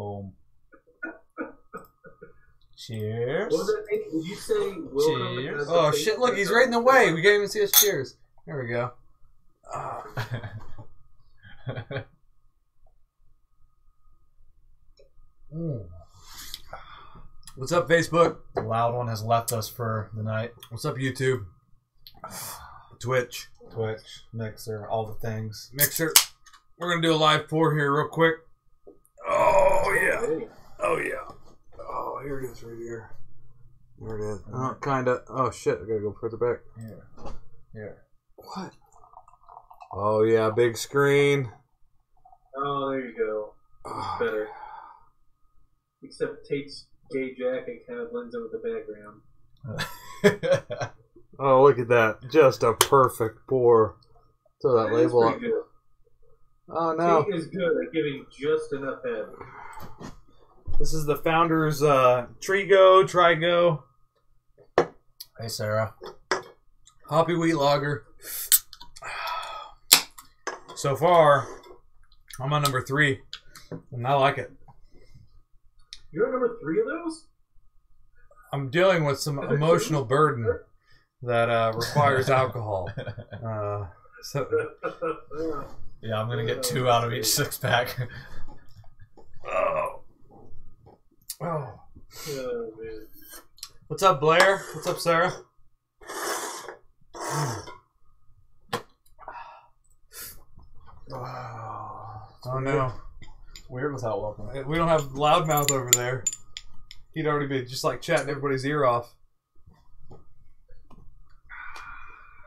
Boom. Cheers. What was that thing? Did you say welcome? Cheers. Oh shit! Look, he's right in the way. We can't even see his cheers. There we go. What's up, Facebook? The loud one has left us for the night. What's up, YouTube? Twitch. Mixer, all the things. Mixer. We're gonna do a live pour here real quick. Oh yeah. Oh yeah. Oh, here it is right here. There it is. Oh, kinda. Oh shit, I gotta go further back. Here. What? Oh yeah, big screen. Oh, there you go. Oh. Better. Except Tate's gay jacket kind of blends in with the background. Oh, look at that. Just a perfect pour. Throw that label up. Good. Oh no. Tate is good at giving just enough head. This is the founder's Trigo. Hey, Sarah. Hoppy wheat lager. So far, I'm on number 3. And I like it. You're at number 3 of those? I'm dealing with some emotional burden that requires alcohol. Yeah, I'm gonna get 2 out of each 6-pack. Oh, Oh, man. what's up, Blair? What's up, Sarah? Oh no, Weird without welcome. we don't have loudmouth over there. He'd already be just like chatting everybody's ear off.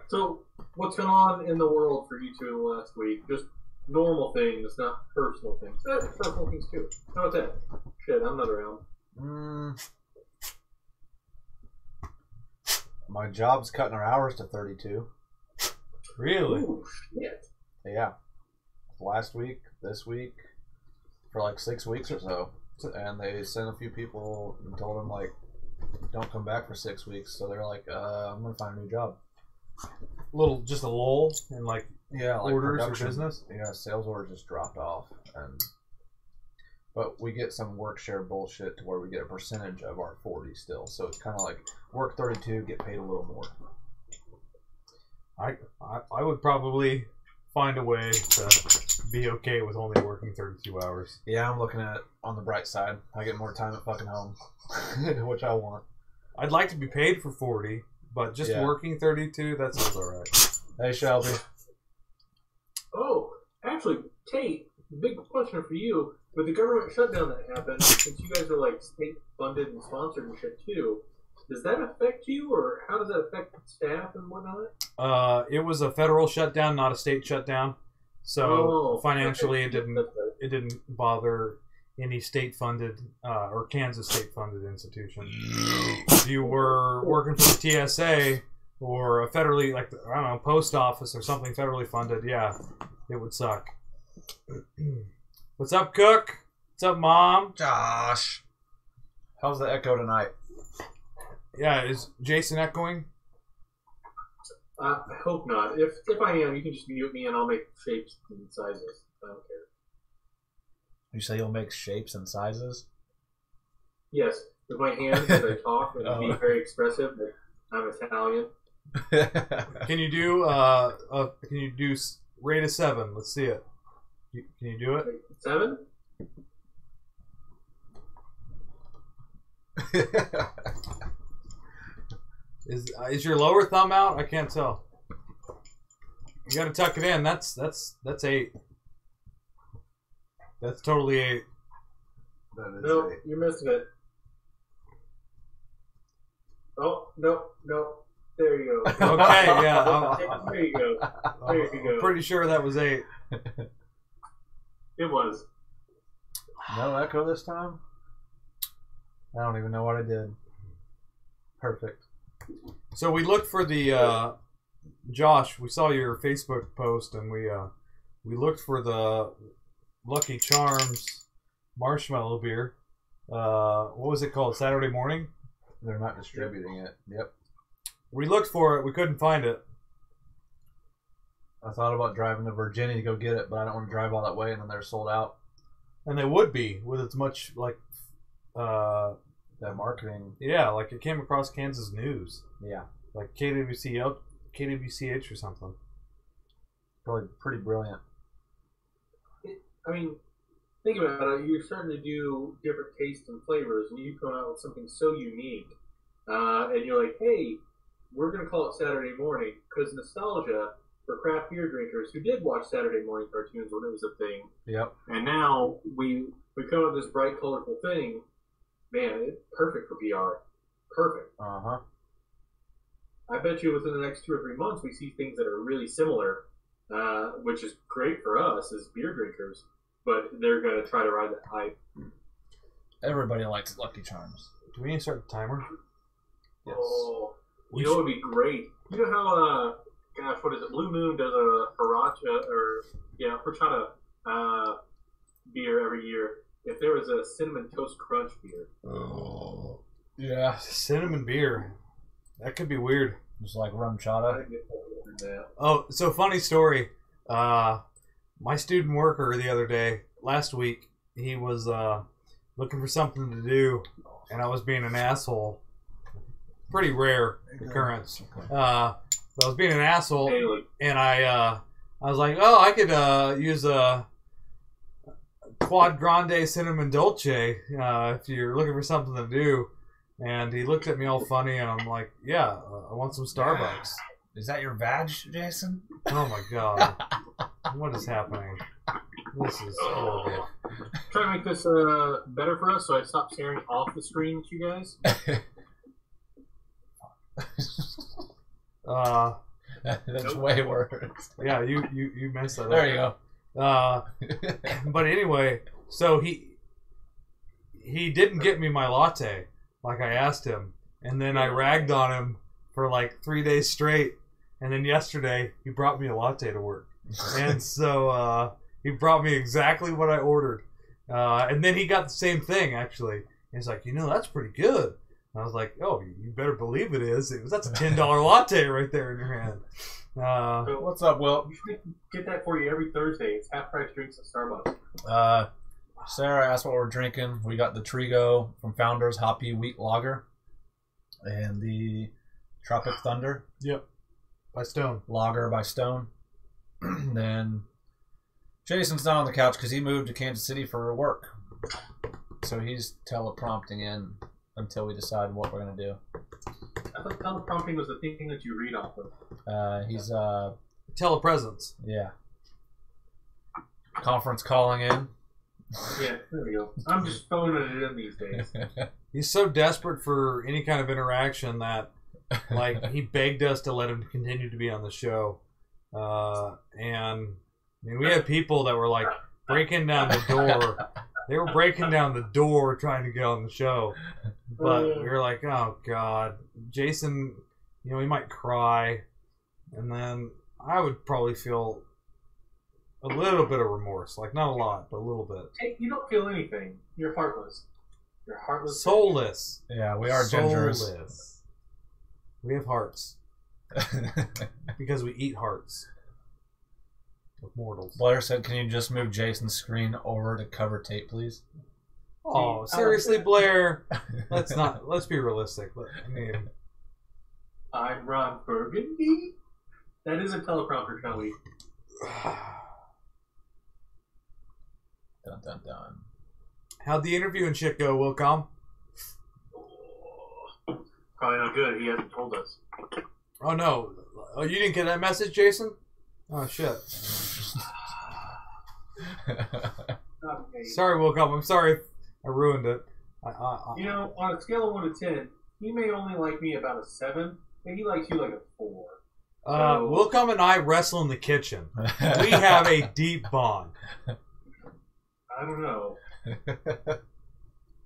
So, what's going on in the world for you two in the last week? Just normal things, not personal things. Personal things too. How about that? Shit, I'm not around. My job's cutting our hours to 32. Really? Ooh, shit. Yeah. Last week, this week, for like 6 weeks or so. And they sent a few people and told them, like, don't come back for 6 weeks. So they're like, I'm going to find a new job. Just a lull in like Yeah, like orders or production. business. Yeah, sales orders just dropped off. But we get some work share bullshit to where we get a percentage of our 40 still. So it's kind of like work 32, get paid a little more. I would probably find a way to be okay with only working 32 hours. Yeah, I'm looking at it on the bright side. I get more time at fucking home, which I want. I'd like to be paid for 40, but just working 32, that sounds alright. Hey, Shelby. Oh, actually, Tate, big question for you. With the government shutdown that happened, since you guys are like state-funded and sponsored and shit too, does that affect you, or how does that affect staff and whatnot? It was a federal shutdown, not a state shutdown. So financially, okay. it didn't bother any state-funded or Kansas state-funded institution. If you were working for the TSA or a federally, like I don't know, post office or something federally funded, yeah, it would suck. What's up, Cook? What's up, Mom? Josh. How's the echo tonight? Yeah, is Jason echoing? I hope not. If I am, you can just mute me and I'll make shapes and sizes. I don't care. You say you'll make shapes and sizes? Yes, with my hands as I talk and be very expressive. But I'm Italian. Can you do rate of 7? Let's see it. Can you do it? 7? Is your lower thumb out? I can't tell. You gotta tuck it in. That's 8. That's totally 8. That is No, 8. you're missing it. Oh, no. There you go. Okay, yeah. There you go. There you go. I'm pretty sure that was 8. It was. No echo this time? I don't even know what I did. Perfect. So we looked for the Josh. We saw your Facebook post, and we looked for the Lucky Charms marshmallow beer. What was it called? Saturday Morning? They're not distributing it. Yep. We looked for it. We couldn't find it. I thought about driving to Virginia to go get it, but I don't want to drive all that way, and then they're sold out. And they would be with as much like that marketing. Yeah, like it came across Kansas News. Yeah. Like KWCH or something. Probably pretty brilliant. I mean, think about it. You're starting to do different tastes and flavors, and you come out with something so unique. And you're like, hey, we're going to call it Saturday Morning because nostalgia for craft beer drinkers who did watch Saturday morning cartoons when it was a thing. Yep. And now we come up with this bright, colorful thing. Man, it's perfect for PR. Perfect. Uh-huh. I bet you within the next 2 or 3 months we see things that are really similar, which is great for us as beer drinkers, but they're going to try to ride that hype. Everybody likes Lucky Charms. Do we need to start the timer? Yes. Oh, you know what would be great? You know how, gosh, what is it? Blue Moon does a horchata beer every year. If there was a Cinnamon Toast Crunch beer. Oh. Yeah. Cinnamon beer. That could be weird. Just like rum chata. Oh, so funny story. My student worker the other day, last week, he was looking for something to do, and I was being an asshole. Pretty rare occurrence. But I was being an asshole, and I was like, oh, I could use a Quad Grande Cinnamon Dolce if you're looking for something to do. And he looked at me all funny, and I'm like, yeah, I want some Starbucks. Is that your badge, Jason? Oh my god. What is happening? This is horrible. Try to make this better for us so I stop staring off the screen at you guys. That's way worse. Yeah, you messed that up. There you go. But anyway, so he didn't get me my latte like I asked him, and then I ragged on him for like 3 days straight, and then yesterday he brought me a latte to work, and so he brought me exactly what I ordered, and then he got the same thing actually. And he's like, that's pretty good. And I was like, oh, you better believe it is. That's a $10 latte right there in your hand. So what's up, Will? We should get that for you every Thursday. It's half-price drinks at Starbucks. Sarah asked what we're drinking. We got the Trigo from Founders Hoppy Wheat Lager and the Tropic Thunder. Yep. By Stone. Lager by Stone. Then Jason's not on the couch because he moved to Kansas City for work. So he's teleprompting in until we decide what we're going to do. I thought teleprompting was the thing that you read off of. He's telepresence. Yeah. Conference calling in. Yeah, there we go. I'm just phoning it in these days. He's so desperate for any kind of interaction that, like, he begged us to let him continue to be on the show. And I mean, we had people that were like breaking down the door. They were breaking down the door trying to get on the show. But we were like, oh, God. Jason, he might cry. And then I would probably feel a little bit of remorse. Like, not a lot, but a little bit. Hey, you don't feel anything. You're heartless. You're heartless. Soulless. Yeah, we are gingers. Soulless. We have hearts. Because we eat hearts. Of mortals. Blair said, can you just move Jason's screen over to cover tape, please? Oh, seriously, Blair? Let's be realistic. I mean, I'm Ron Burgundy. That is a teleprompter, shall we? Dun, dun, dun. How'd the interview and shit go, Wilcom? Probably not good. He hasn't told us. Oh, no. Oh, you didn't get that message, Jason? Oh, shit. Sorry, Wilcom. I'm sorry I ruined it. On a scale of 1 to 10, he may only like me about a 7, but he likes you like a 4. Wilcom and I wrestle in the kitchen. We have a deep bond. I don't know.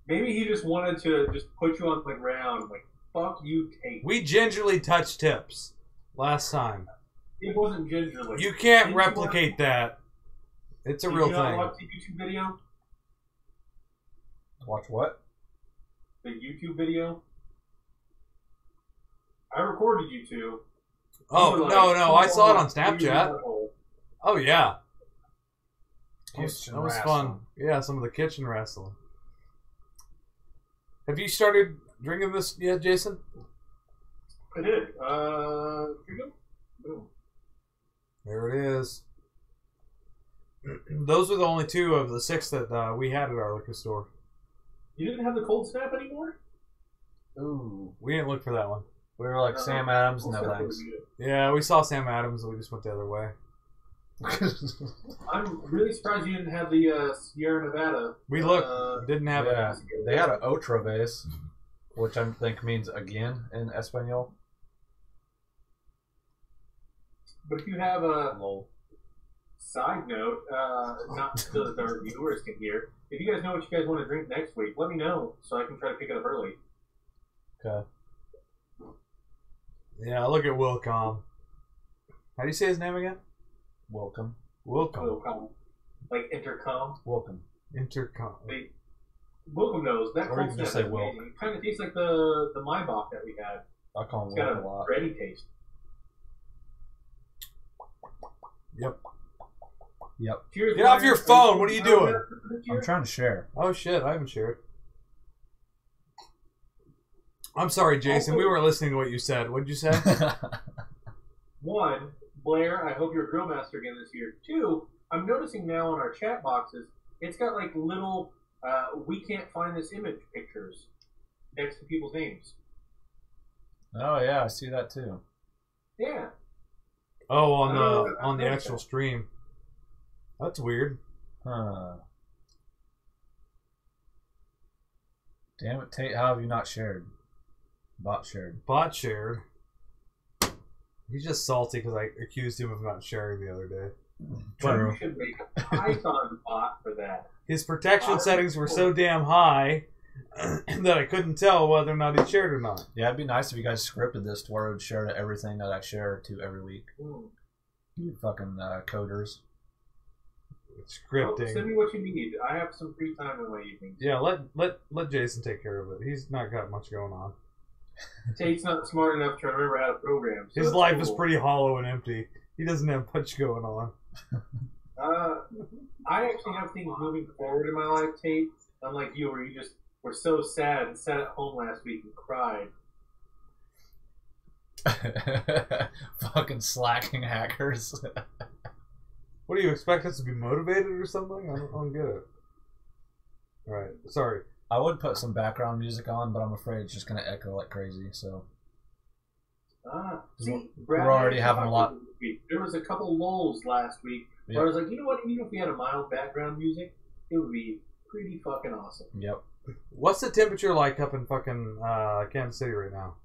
Maybe he just wanted to just put you on the ground, like, fuck you, Tate. We gingerly touched tips last time. It wasn't gingerly. You can't replicate that. It's a real thing. Did you not watch the YouTube video? Watch what? The YouTube video? I recorded you two. Oh, no, I saw it on Snapchat. Oh, yeah. That was fun. Yeah, some of the kitchen wrestling. Have you started drinking this yet, Jason? I did. Trigo? Boom. There it is. Those were the only 2 of the 6 that we had at our liquor store. You didn't have the cold snap anymore? Ooh. We didn't look for that one. We were like Sam Adams, no thanks. Yeah, we saw Sam Adams and we just went the other way. I'm really surprised you didn't have the Sierra Nevada. We looked, didn't have Yeah, it. they had an otra vez, which I think means again in Espanol. But if you have a Lol. side note, not so that our viewers can hear, if you guys know what you guys want to drink next week, let me know so I can try to pick it up early. Okay. Yeah, look at Wilcom. How do you say his name again? Welcome. Wilcom. Like intercom. Welcome. Intercom. Wilcom knows that Or you cold can snap just is say Wilk. amazing. It kind of tastes like the Maybach that we had. I call him It's got Welk a a lot. bready taste. Yep. Cheers, Get off Blair. your phone. What are you doing? I'm trying to share. Oh shit, I haven't shared. I'm sorry, Jason. We weren't listening to what you said. What'd you say? One, Blair, I hope you're a grill master again this year. 2, I'm noticing now on our chat boxes, it's got like little, we can't find this image pictures next to people's names. Oh yeah, I see that too. Yeah. Oh, on the actual stream. That's weird. Huh. Damn it, Tate, how have you not shared? Bot shared. Bot shared. He's just salty because I accused him of not sharing the other day. True. You should make a Python bot for that. His protection settings were so damn high that I couldn't tell whether or not he shared or not. Yeah, it'd be nice if you guys scripted this to where it would share to everything that I share to every week. You fucking coders. Well, Scripting. send me what you need. I have some free time in my evenings. Yeah, let Jason take care of it. He's not got much going on. Tate's not smart enough to remember how to program. So His that's life cool. is pretty hollow and empty. He doesn't have much going on. I actually have things moving forward in my life, Tate. Unlike you, where you just were so sad and sat at home last week and cried. Fucking slacking hackers. What do you expect us to be motivated or something? I don't get it. All right, sorry. I would put some background music on, but I'm afraid it's just gonna echo like crazy. So See, we're already having a lot. There was a couple lulls last week where I was like, you know what? Even if we had a mild background music, it would be pretty fucking awesome. Yep. What's the temperature like up in fucking Kansas City right now?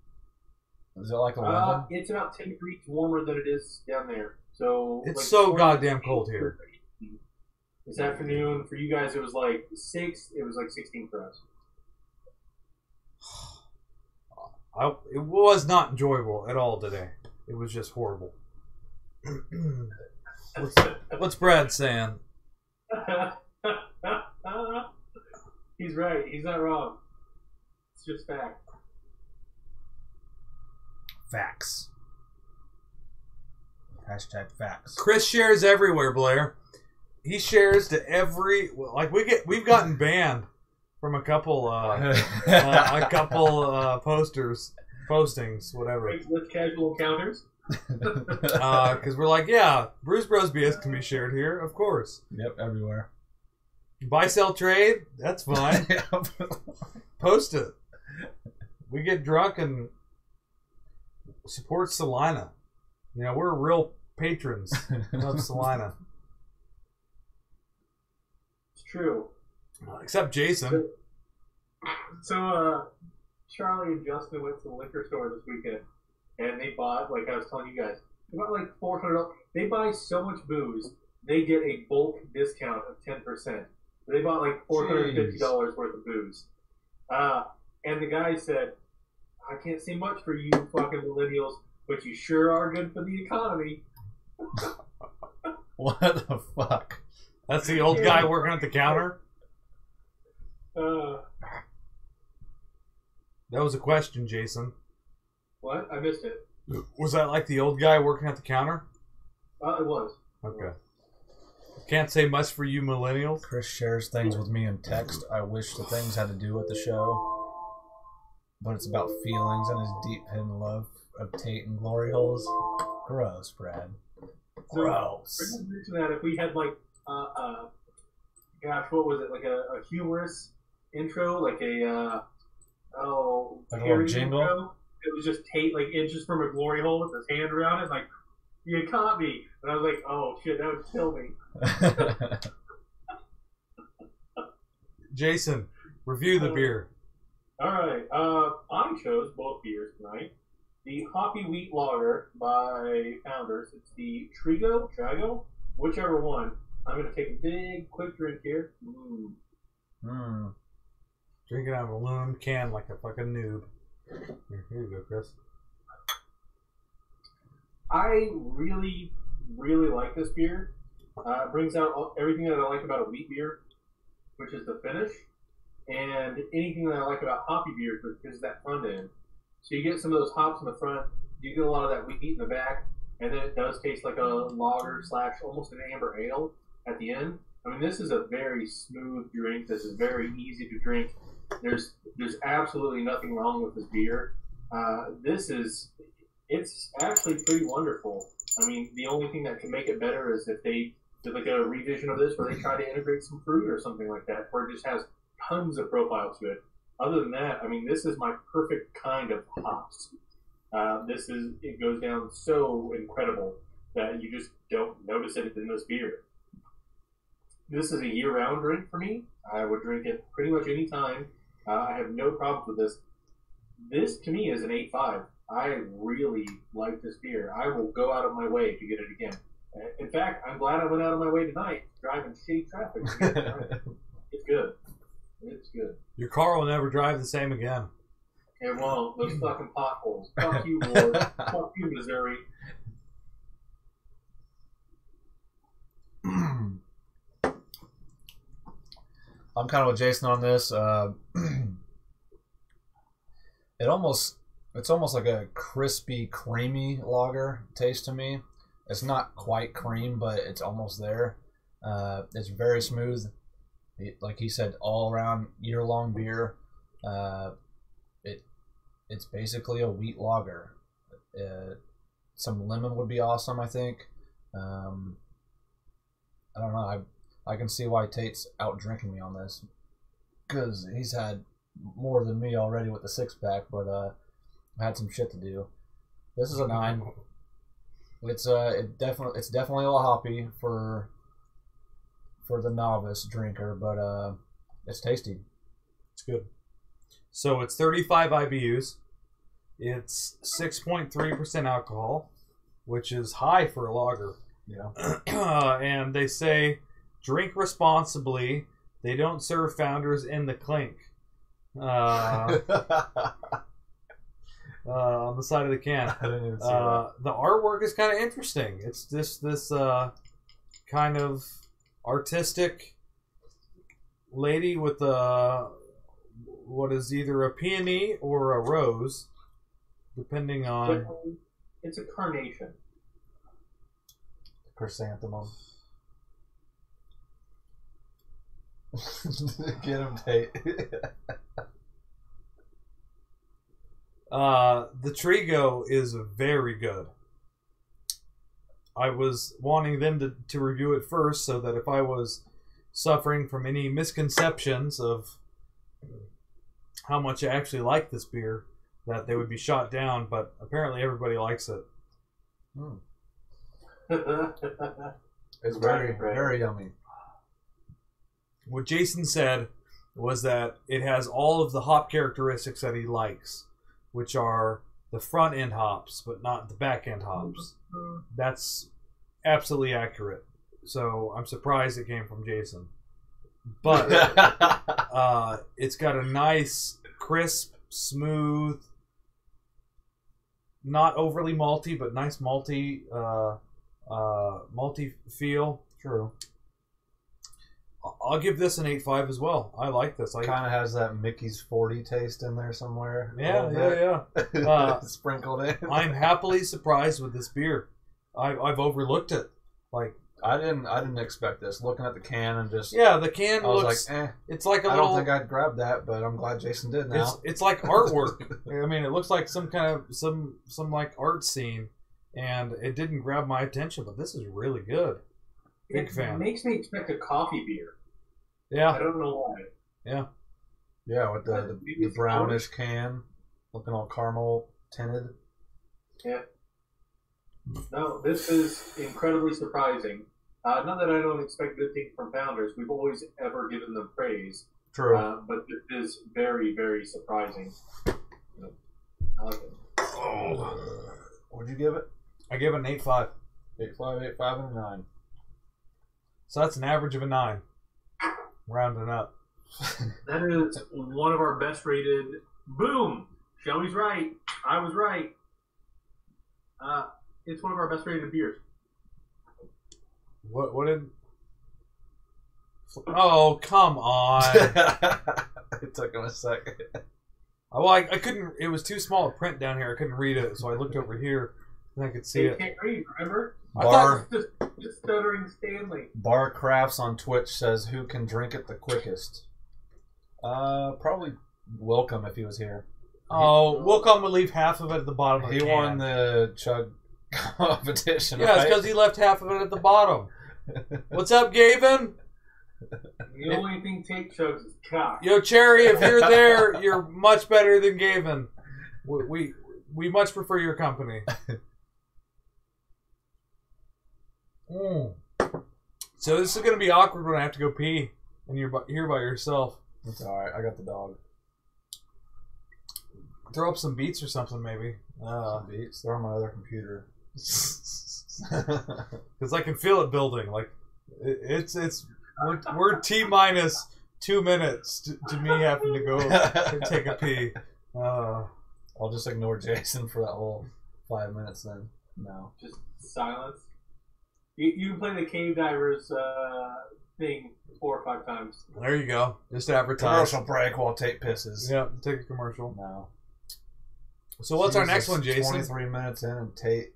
Is it like 11? It's about 10 degrees warmer than it is down there. So It's like so 20 goddamn cold here. This afternoon, for you guys, it was like 6. It was like 16 for us. It was not enjoyable at all today. It was just horrible. What's Brad saying? He's right. He's not wrong. It's just fact. Facts. Hashtag facts. Chris shares everywhere, Blair. He shares to every we've gotten banned from a couple postings, whatever. With casual encounters. Because we're like, yeah, Brews Bros BS can be shared here, of course. Yep, everywhere. Buy, sell, trade, that's fine. Yep. Post it. We get drunk and support Salina. You know, we're real patrons of Salina. It's true. Except Jason. So, Charlie and Justin went to the liquor store this weekend, and they bought, like I was telling you guys, they bought like $400. They buy so much booze, they get a bulk discount of 10%. They bought like $450 worth of booze. And the guy said, I can't say much for you fucking millennials, but you sure are good for the economy. What the fuck? That's the old guy working at the counter? That was a question, Jason. What? I missed it. Was that like the old guy working at the counter? It was. Okay. Can't say much for you millennials. Chris shares things with me in text. I wish the things had to do with the show, but it's about feelings and his deep hidden love of Tate and glory holes. Gross, Brad. Gross. So, that if we had like, gosh, what was it? Like a humorous intro, like a Like a parody little jingle? intro. It was just Tate like inches from a glory hole with his hand around it, like you caught me, and I was like, oh shit, that would kill me. Jason, review the beer. All right, I chose both beers tonight. The Hoppy Wheat Lager by Founders. It's the Trigo, whichever one. I'm going to take a big, quick drink here. Drinking out of a aluminum can like a fucking noob. Here you go, Chris. I really, really like this beer. It brings out everything that I like about a wheat beer, which is the finish, and anything that I like about hoppy beers, which is that front end. So you get some of those hops in the front, you get a lot of that wheat in the back, and then it does taste like a lager / almost an amber ale at the end. I mean, this is a very smooth drink. This is very easy to drink. There's absolutely nothing wrong with this beer. It's actually pretty wonderful. I mean, the only thing that can make it better is if they did like a revision of this where they try to integrate some fruit or something like that, where it just has tons of profile to it. Other than that, I mean, this is my perfect kind of hops. It goes down so incredible that you just don't notice it in this beer. This is a year-round drink for me. I would drink it pretty much any time. I have no problems with this. This, to me, is an 8.5. I really like this beer. I will go out of my way to get it again. In fact, I'm glad I went out of my way tonight, driving shitty traffic to get it tonight. It's good. It's good. Your car will never drive the same again. It won't. Those fucking potholes. Fuck you, Lord. Fuck you, Missouri. I'm kind of with Jason on this. It's almost like a crispy, creamy lager taste to me. It's not quite cream, but it's almost there. It's very smooth. Like he said, all around year-long beer. It's basically a wheat lager. Some lemon would be awesome, I think. I don't know. I can see why Tate's out drinking me on this, because he's had more than me already with the 6-pack, but I had some shit to do. This is a 9. It's definitely a little hoppy for the novice drinker, but it's tasty. It's good. So it's 35 IBUs. It's 6.3% alcohol, which is high for a lager. Yeah. And they say, drink responsibly. They don't serve Founders in the clink. On the side of the can. I didn't even see that. The artwork is kind of interesting. It's this kind of artistic lady with what is either a peony or a rose, depending on. It's a carnation. Chrysanthemum. Get him, Tate. The Trigo is very good. I was wanting them to review it first so that if I was suffering from any misconceptions of how much I actually like this beer, that they would be shot down, but apparently everybody likes it. It's very yummy. What Jason said was that it has all of the hop characteristics that he likes, which are the front end hops, but not the back end hops. That's absolutely accurate. So I'm surprised it came from Jason. But it's got a nice, crisp, smooth, not overly malty, but nice malty feel. True. I'll give this an 8.5 as well. I like this. Kind of has that Mickey's 40 taste in there somewhere. Yeah. Sprinkled in. I'm happily surprised with this beer. I've overlooked it. Like, I didn't expect this. Looking at the can and just Yeah, the can I was looks. like, It's like a I little. don't think I'd grab that, but I'm glad Jason did now. It's like artwork. I mean, it looks like some kind of some like art scene, and it didn't grab my attention. But this is really good. Big fan. It makes me expect a coffee beer. Yeah. I don't know why. Yeah. Yeah, with the brownish can, looking all caramel tinted. Yeah. No, this is incredibly surprising. Not that I don't expect good things from founders. We've always ever given them praise. True. But this is very, very surprising. I like it. Oh. What'd you give it? I gave it an 8.5. 8.5, 8.5, and a 9. So that's an average of a 9. Rounding up. That is one of our best rated. Boom! Shelby's right. I was right. It's one of our best rated beers. What did? Oh, come on! It took him a second. Well, I couldn't. It was too small a print down here. I couldn't read it, so I looked over here and I could see They it. can't read, remember? Just stuttering Stanley. Bar Crafts on Twitch says, "Who can drink it the quickest?" Probably Welcome if he was here. Oh, Wilcom would leave half of it at the bottom of the can. He won the chug competition. Yeah, it's right? because he left half of it at the bottom. What's up, Gavin? The only thing Tate chugs is cock. Yo, Cherry, if you're there, you're much better than Gavin. We much prefer your company. So this is going to be awkward when I have to go pee and you're here by yourself. It's alright, I got the dog. Throw up some beats or something, maybe. Some beats. They're on my other computer. Because I can feel it building. Like we're T-minus 2 minutes to me having to go and take a pee. I'll just ignore Jason for that whole 5 minutes then. No. Just silence. You can play the Cave Divers thing 4 or 5 times. There you go. Just advertise. Commercial break while Tate pisses. Yeah, take a commercial. No. So what's our next one, Jason? 23 minutes in, and Tate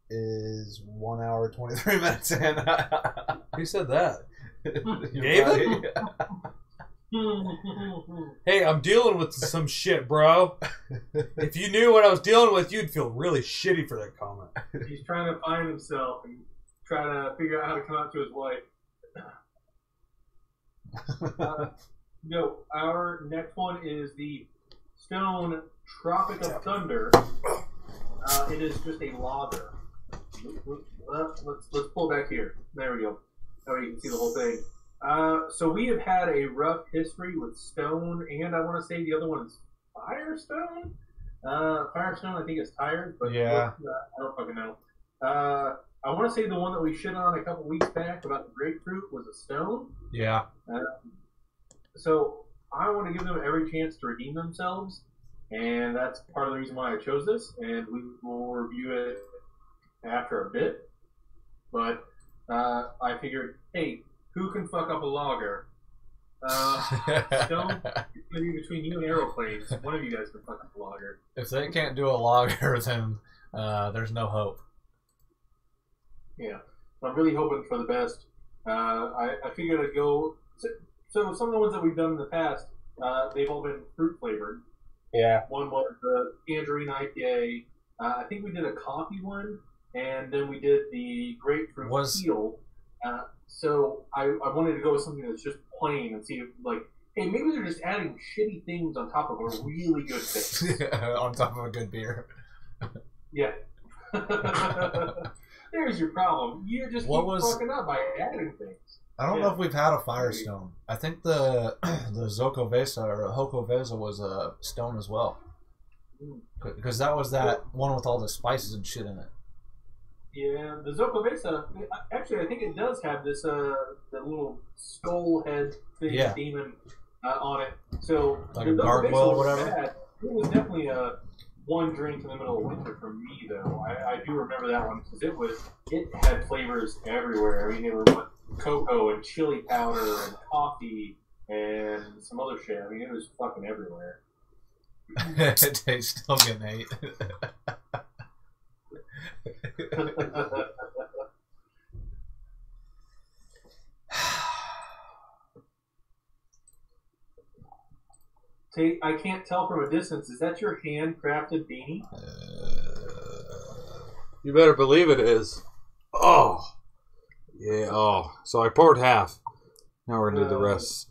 is 1 hour 23 minutes in. Who said that? David? Hey, I'm dealing with some shit, bro. If you knew what I was dealing with, you'd feel really shitty for that comment. He's trying to find himself and try to figure out how to come out to his wife. No, our next one is the Stone Tropic of Thunder. It is just a lager. Let's pull back here. There we go. Now you can see the whole thing. So we have had a rough history with Stone, and I want to say the other one is Firestone. Firestone, I think, is tired, but yeah, I don't fucking know. I want to say the one that we shit on a couple weeks back about the grapefruit was a Stone. Yeah. So I want to give them every chance to redeem themselves, and that's part of the reason why I chose this, and we will review it after a bit. But I figured, hey, who can fuck up a lager? Stone, it's going to be between you and Aeroplanes. One of you guys can fuck up a lager. If they can't do a lager, then there's no hope. Yeah. So I'm really hoping for the best. I figured I'd go... So some of the ones that we've done in the past, they've all been fruit flavored. Yeah. One was the tangerine IPA. I think we did a coffee one, and then we did the grapefruit peel. So I wanted to go with something that's just plain and see if, like, hey, maybe they're just adding shitty things on top of a really good thing. On top of a good beer. Yeah. There's your problem. You just keep fucking up by adding things. I don't know if we've had a Firestone. I think the Zokovesa or Hokovesa was a stone as well. Because that was that one with all the spices and shit in it. Yeah, the Zokovesa, actually, I think it does have this the little skull head thing, demon on it. So like a gargoyle or whatever. Bad. It was definitely a one drink in the middle of winter for me, though. I do remember that one because it had flavors everywhere. I mean, there were cocoa and chili powder and coffee and some other shit. I mean, it was fucking everywhere. Tate's still getting hate. I can't tell from a distance. Is that your handcrafted beanie? You better believe it is. Oh. Yeah, oh. So I poured half. Now we're going to do the rest.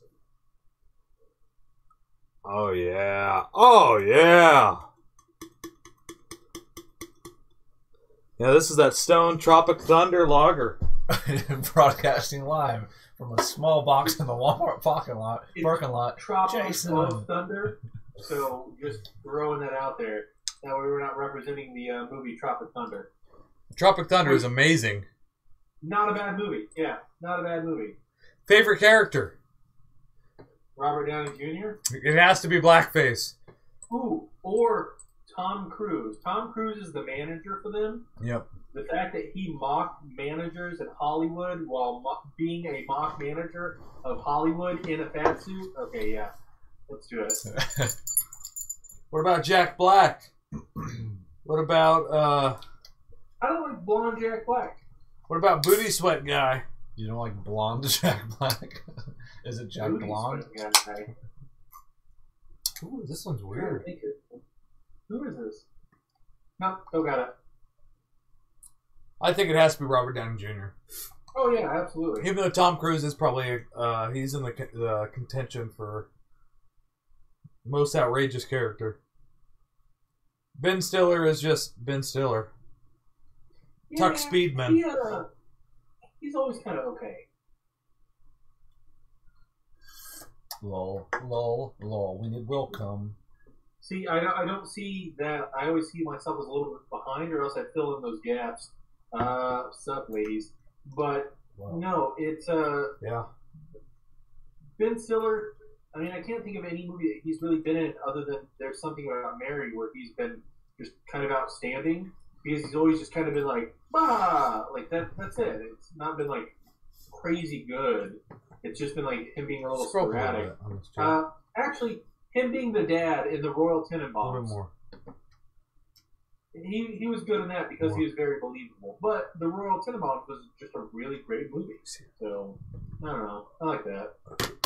Oh, yeah. Oh, yeah. Yeah, this is that Stone Tropic Thunder lager. Broadcasting live from a small box in the Walmart parking lot. Tropic Jason. Thunder. So just throwing that out there. That way we're not representing the movie Tropic Thunder. Tropic Thunder is amazing. Not a bad movie. Yeah, not a bad movie. Favorite character? Robert Downey Jr.? It has to be blackface. Ooh, or Tom Cruise. Tom Cruise is the manager for them. Yep. The fact that he mocked managers in Hollywood while being a mock manager of Hollywood in a fat suit. Okay, yeah. Let's do it. What about Jack Black? What about, I don't like blonde Jack Black. what about Booty Sweat Guy? You don't like blonde Jack Black? Is it Jack Booty Blonde? sweat guy. Ooh, this one's weird. Who is this? No, got it. I think it has to be Robert Downey Jr. Oh yeah, absolutely. Even though Tom Cruise is probably, he's in the contention for most outrageous character. Ben Stiller is just Ben Stiller. Tuck Speedman. He's always kind of okay. Lol. We need welcome. See, I don't see that. I always see myself as a little bit behind, or else I fill in those gaps. Sup, ladies. But Wow. no, it's Yeah. Ben Stiller. I mean, I can't think of any movie that he's really been in other than There's Something About Mary, where he's been just kind of outstanding, because he's always just kind of been like, bah, like that. That's it. It's not been like crazy good. It's just been like him being a little Scroll sporadic. a little bit on this chart. Actually, him being the dad in the Royal Tenenbaums. A little bit more. He was good in that because More. he was very believable. But the Royal Tenenbaums was just a really great movie. So, I don't know. I like that.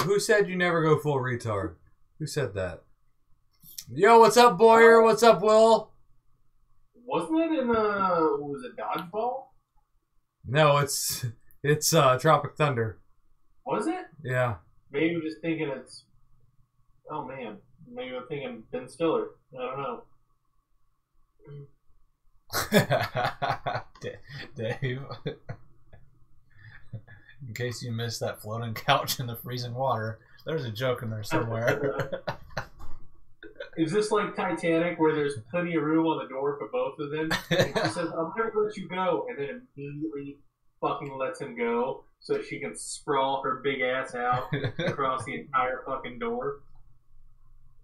Who said you never go full retard? Who said that? Yo, what's up, Boyer? What's up, Will? Wasn't it in, what was it, Dodgeball? No, it's Tropic Thunder. Was it? Yeah. Maybe I'm just thinking it's, oh man. Maybe I'm thinking Ben Stiller. I don't know. Dave, in case you missed that floating couch in the freezing water, there's a joke in there somewhere. Is this like Titanic, where there's plenty of room on the door for both of them? And she says, "I'll never let you go," and then immediately fucking lets him go so she can sprawl her big ass out across the entire fucking door.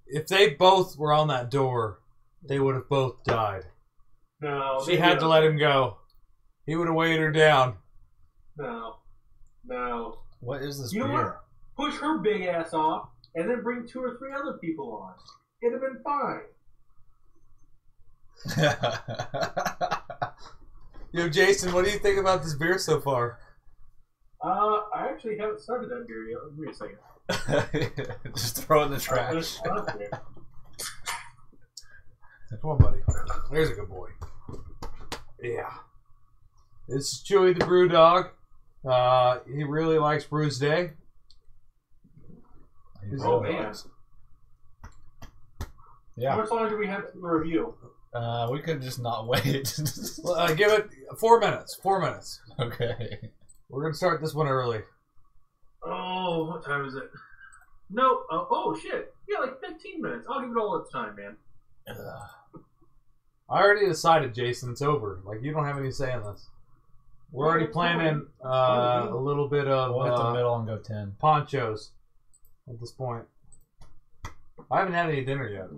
If they both were on that door, they would have both died. No, She had to let him go. He would have weighed her down. No. What is this You know beer? what? Push her big ass off, and then bring 2 or 3 other people on. It'd have been fine. Yo, Jason, what do you think about this beer so far? I actually haven't started that beer yet. Give me a second. Just throw it in the trash. Come on, buddy. There's a good boy. Yeah. This is Chewy the Brew Dog. He really likes Brews Day. Oh, man. Yeah. How much longer do we have to review? We could just not wait. Give it 4 minutes. 4 minutes. Okay. We're going to start this one early. Oh, what time is it? No. Oh, shit. Yeah, like 15 minutes. I'll give it all its time, man. I already decided, Jason. It's over. Like, you don't have any say in this. We're already planning a little bit of We'll hit the middle and go 10. ponchos at this point. I haven't had any dinner yet.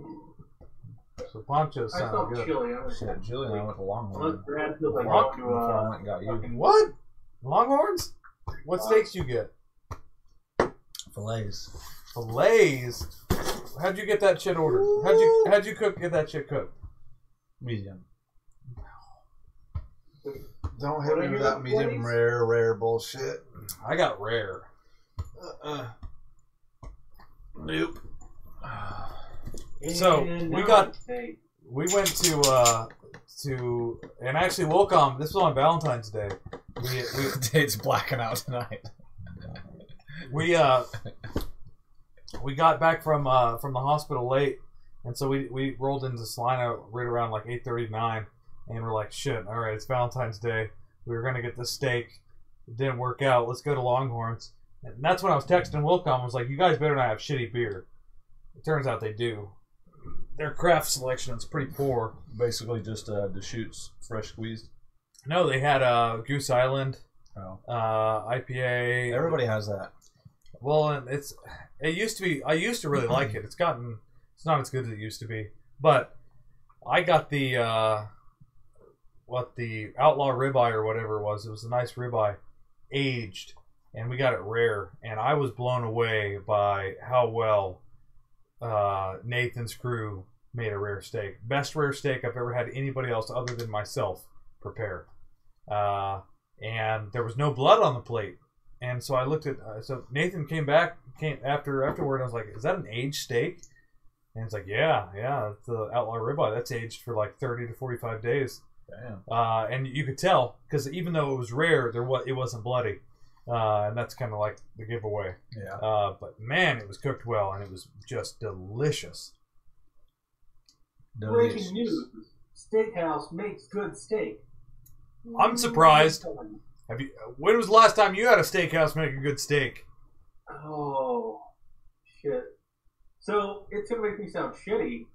So ponchos I sound felt good. chilly. I was Shit, Julie and I went to Longhorn. Unless Brad feels like What? going to Before I went and got you. fucking What? Longhorns? What steaks you get? Fillets. Fillets? How'd you get that shit ordered? How'd you get that shit cooked? Medium. Don't hit What me are with your that medium fillets? rare bullshit. I got rare. Nope. So And we now got they- we went to and actually Wilcom. This was on Valentine's Day. Date's blacking out tonight. We got back from the hospital late, and so we rolled into Salina right around like 8:39, and we're like, shit, all right, it's Valentine's Day. We were gonna get this steak. It didn't work out. Let's go to Longhorns. And that's when I was texting Wilcom. I was like, you guys better not have shitty beer. It turns out they do. Their craft selection is pretty poor. Basically just Deschutes fresh squeezed. No, they had Goose Island, Oh. IPA. Everybody has that. Well, and it used to be. I used to really like it. It's not as good as it used to be. But I got the Outlaw ribeye or whatever it was. It was a nice ribeye, aged, and we got it rare. And I was blown away by how well Nathan's crew made a rare steak. Best rare steak I've ever had anybody else other than myself prepare. And there was no blood on the plate. And so I looked at, so Nathan came afterward, and I was like, is that an aged steak? And it's like, yeah, it's the Outlaw ribeye. That's aged for like 30 to 45 days. Damn. And you could tell, because even though it was rare, it wasn't bloody. And that's kind of like the giveaway. Yeah. But man, it was cooked well, and it was just delicious. Breaking news: Steakhouse makes good steak. I'm surprised. When was the last time you had a steakhouse make a good steak? Oh, shit. So, it's going to make me sound shitty.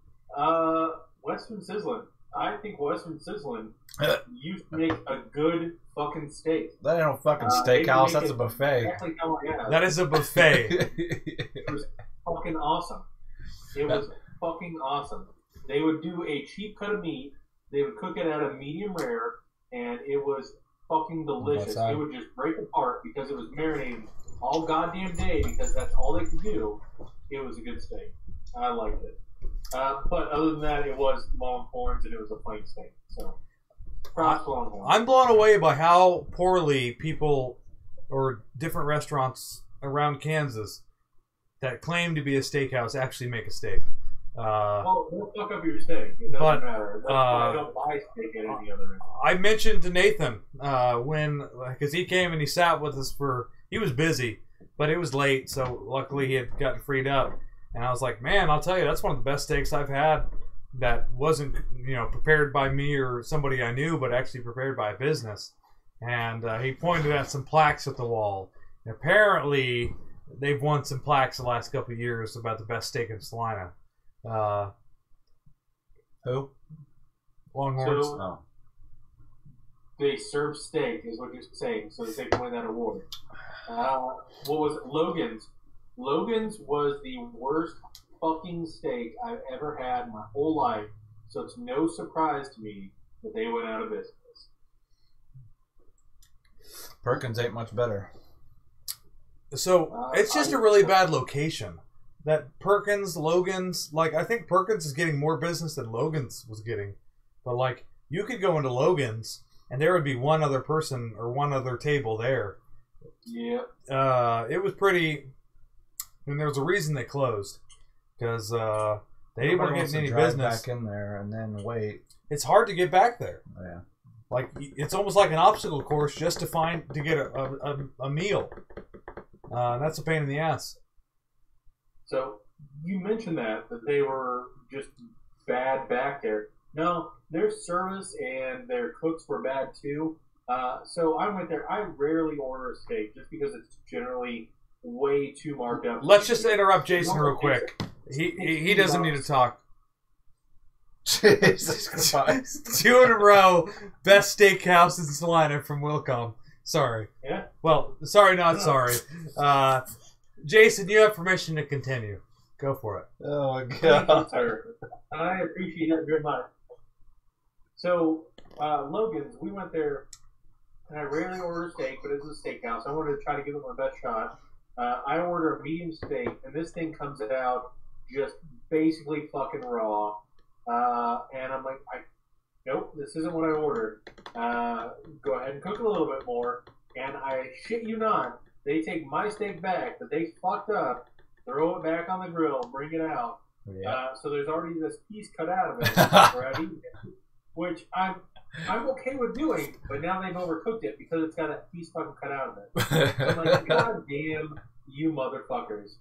Western Sizzlin'. I think Western Sizzlin' used to make a good fucking steak. That ain't no fucking steakhouse. That's a buffet. Exactly how I am. That is a buffet. It was fucking awesome. It was fucking awesome. They would do a cheap cut of meat. They would cook it at a medium rare, and it was fucking delicious. It would just break apart because it was marinating all goddamn day because that's all they could do. It was a good steak. I liked it. But other than that, it was Longhorns and it was a plain steak. So, props to Longhorns. I'm blown away by how poorly people or different restaurants around Kansas that claim to be a steakhouse actually make a steak. Well, don't fuck up your steak. It doesn't matter. That's why I don't buy steak at any other restaurant. I mentioned to Nathan because he came and he sat with us he was busy, but it was late, so luckily he had gotten freed up. And I was like, man, I'll tell you, that's one of the best steaks I've had that wasn't, prepared by me or somebody I knew, but actually prepared by a business. And he pointed at some plaques at the wall. And apparently, they've won some plaques the last couple of years about the best steak in Salina. Who? Longhorns. So, they serve steak, is what you're saying, so they can win that award. What was it? Logan's? Logan's was the worst fucking steak I've ever had in my whole life, so it's no surprise to me that they went out of business. Perkins ain't much better. So, it's just a really bad location. That Perkins, Logan's, I think Perkins is getting more business than Logan's was getting. But, you could go into Logan's, and there would be one other person or one other table there. Yeah. It was pretty... And there was a reason they closed. Because they weren't getting any business. Back in there and then wait. It's hard to get back there. Yeah. It's almost like an obstacle course just to get a meal. That's a pain in the ass. So, you mentioned that they were just bad back there. No, their service and their cooks were bad too. So I went there. I rarely order a steak just because it's generally way too marked up. Let's just interrupt Jason real quick. He doesn't need to talk. Jesus Christ. 2 in a row, best steakhouse in Salina from Wilcom. Sorry. Yeah? Well, sorry, not sorry. Jason, you have permission to continue. Go for it. Oh my Thank god. you, sir. I appreciate it very much. So, Logan's, we went there, and I rarely order steak, but it's a steakhouse. I wanted to try to give it my best shot. I order a medium steak, and this thing comes out just basically fucking raw. And I'm like, nope, this isn't what I ordered. Go ahead and cook it a little bit more. And I shit you not, they take my steak back that they fucked up, throw it back on the grill, bring it out, Yeah. So there's already this piece cut out of it where I've eaten it, which I'm okay with doing, but now they've overcooked it because it's got a piece fucking cut out of it. So I'm like, God damn you motherfuckers.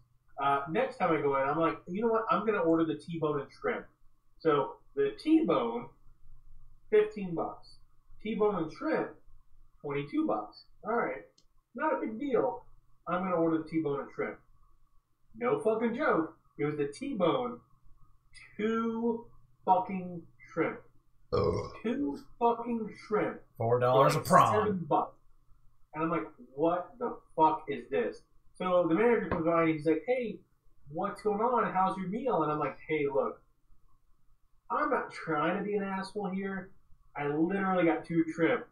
Next time I go in, I'm like, you know what? I'm going to order the T-bone and shrimp. So the T-bone, $15. T-bone and shrimp, $22. All right. Not a big deal. I'm going to order the T-bone and shrimp. No fucking joke. It was the T-bone, 2 fucking shrimp. Ugh. 2 fucking shrimp. $4 a prawn. $7. And I'm like, what the fuck is this? So the manager comes by and he's like, hey, what's going on? How's your meal? And I'm like, hey, look, I'm not trying to be an asshole here. I literally got 2 shrimp.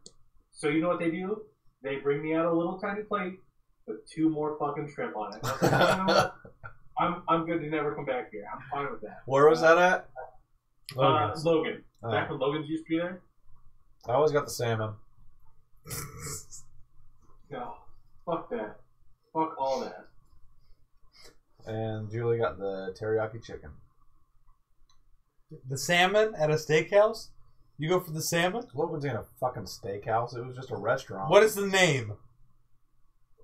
So you know what they do? They bring me out a little tiny plate with 2 more fucking shrimp on it. And I was like, you know what? I'm good to never come back here. I'm fine with that. Where was that at? Logan. Oh. Back when Logan's used to be there? I always got the salmon. No. Fuck that. Fuck all that. And Julie got the teriyaki chicken. The salmon at a steakhouse? You go for the salmon? Logan's in a fucking steakhouse. It was just a restaurant. What is the name?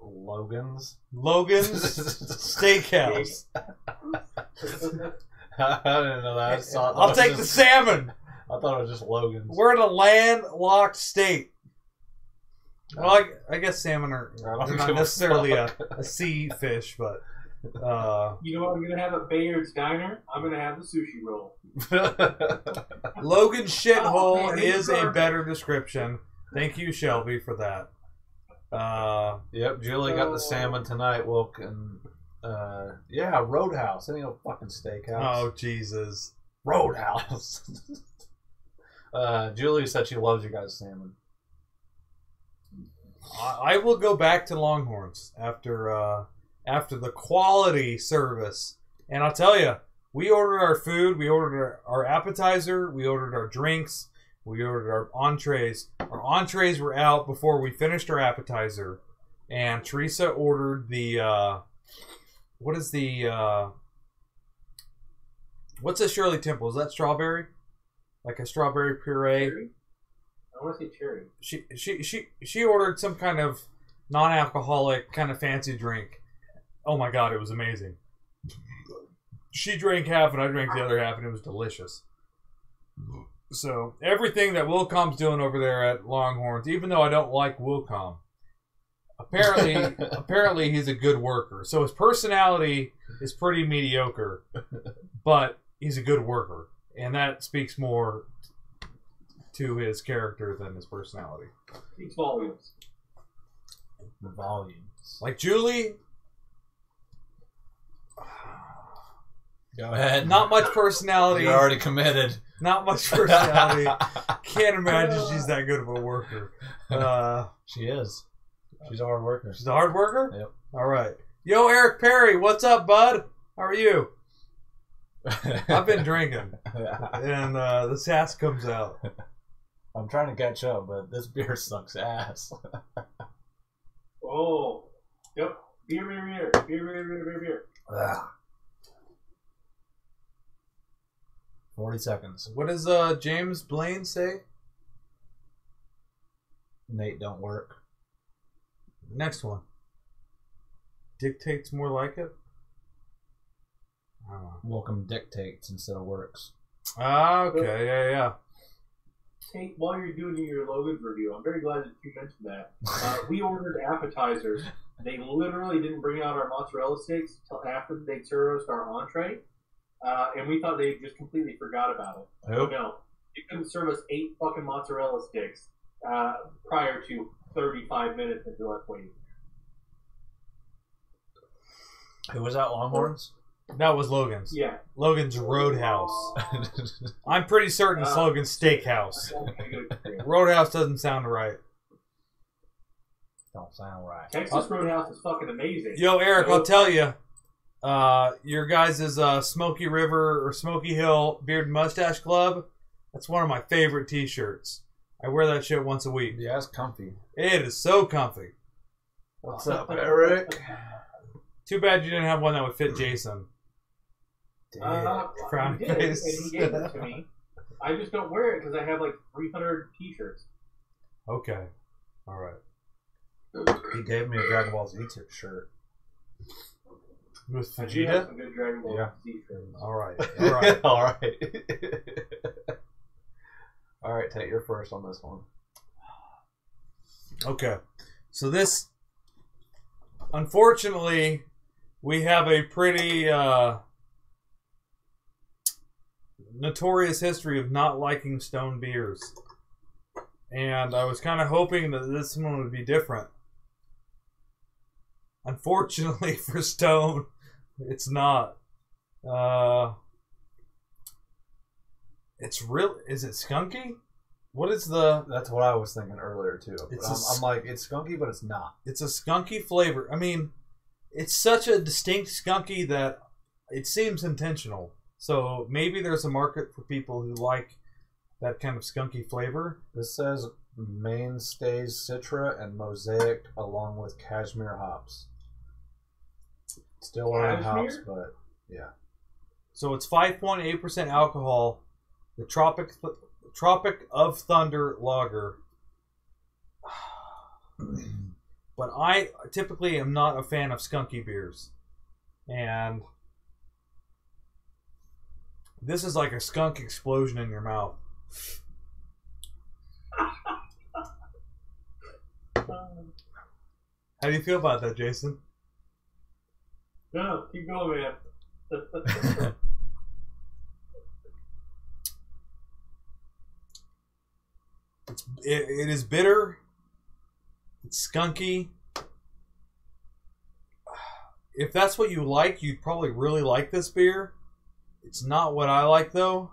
Logan's? Logan's Steakhouse. I didn't know that. I'll take the salmon. I thought it was just Logan's. We're in a landlocked state. Well, I guess salmon are they're not necessarily a sea fish, but... you know what I'm going to have at Bayard's Diner? I'm going to have the sushi roll. Logan's Shithole man, is a better description. Thank you, Shelby, for that. Yep, Julie got the salmon tonight. Yeah, Roadhouse. It ain't no fucking steakhouse. Oh, Jesus. Roadhouse. Julie said she loves you guys' salmon. I will go back to Longhorns after the quality service. And I'll tell you, we ordered our food, we ordered our appetizer, we ordered our drinks, we ordered our entrees. Our entrees were out before we finished our appetizer. And Teresa ordered the, what's a Shirley Temple? Is that strawberry? Like a strawberry puree? Cherry? I want to say cherry. She ordered some kind of non-alcoholic kind of fancy drink. Oh my god, it was amazing. She drank half and I drank the other half and it was delicious. So, everything that Wilcom's doing over there at Longhorns, even though I don't like Wilcom, apparently he's a good worker. So his personality is pretty mediocre, but he's a good worker. And that speaks more to his character than his personality. Speaks volumes. Volumes. Like Julie... Go ahead. Not much personality. You're already committed. Not much personality. Can't imagine she's that good of a worker. She is. She's a hard worker. She's a hard worker? Yep. All right. Yo, Eric Perry, what's up, bud? How are you? I've been drinking. And the sass comes out. I'm trying to catch up, but this beer sucks ass. Oh. Yep. Beer. Ugh. 40 seconds. What does James Blaine say? Nate don't work. Next one. Dictates more like it? I don't know. Welcome dictates instead of works. Ah, okay. Yeah. Tate, while you're doing your Logan's review, I'm very glad that you mentioned that. We ordered appetizers. They literally didn't bring out our mozzarella sticks until after they'd served us our entree. And we thought they just completely forgot about it. Who? No. They couldn't serve us 8 fucking mozzarella sticks prior to 35 minutes until us waiting. Who was that, Longhorns? That was Logan's. Yeah. Logan's Roadhouse. I'm pretty certain it's Logan's Steakhouse. Roadhouse doesn't sound right. Don't sound right. Texas Roadhouse is fucking amazing. Yo, Eric, I'll tell you. Your guys' Smoky River or Smoky Hill Beard and Mustache Club, that's one of my favorite t-shirts. I wear that shit once a week. Yeah, it's comfy. It is so comfy. What's up, Eric? Too bad you didn't have one that would fit Jason. Frown He did, face. and he gave it to me. I just don't wear it because I have like 300 t-shirts. Okay. All right. He gave me a Dragon Ball Z shirt. With I do have Vegeta? some good Dragon Ball Yeah. Z shirts. All right. All right. All right. All right, Tate, you're first on this one. Okay. So this, unfortunately, we have a pretty notorious history of not liking Stone beers. And I was kind of hoping that this one would be different. Unfortunately for Stone, it's not. It's real. Is it skunky? What is the? That's what I was thinking earlier too. It's I'm like, it's skunky, but it's not. It's a skunky flavor. I mean, it's such a distinct skunky that it seems intentional. So maybe there's a market for people who like that kind of skunky flavor. This says mainstays Citra and Mosaic along with cashmere hops. Still learning hops, Cashmere? but yeah. So it's 5.8% alcohol. The Tropic of Thunder lager. But I typically am not a fan of skunky beers. And this is like a skunk explosion in your mouth. How do you feel about that, Jason? No, keep going, man. It is bitter. It's skunky. If that's what you like, you'd probably really like this beer. It's not what I like, though.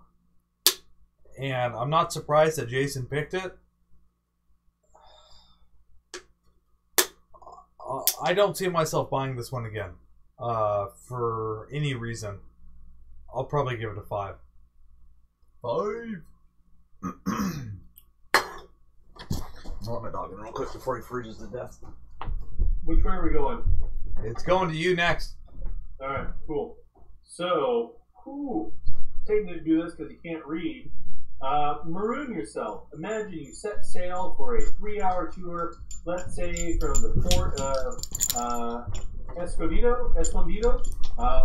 And I'm not surprised that Jason picked it. I don't see myself buying this one again. For any reason. I'll probably give it a 5. 5. I'll let my dog in real quick before he freezes to death. Which way are we going? It's going to you next. Alright, cool. So, Tate didn't do this because he can't read. Maroon yourself. Imagine you set sail for a 3-hour tour, let's say from the port of Escondido.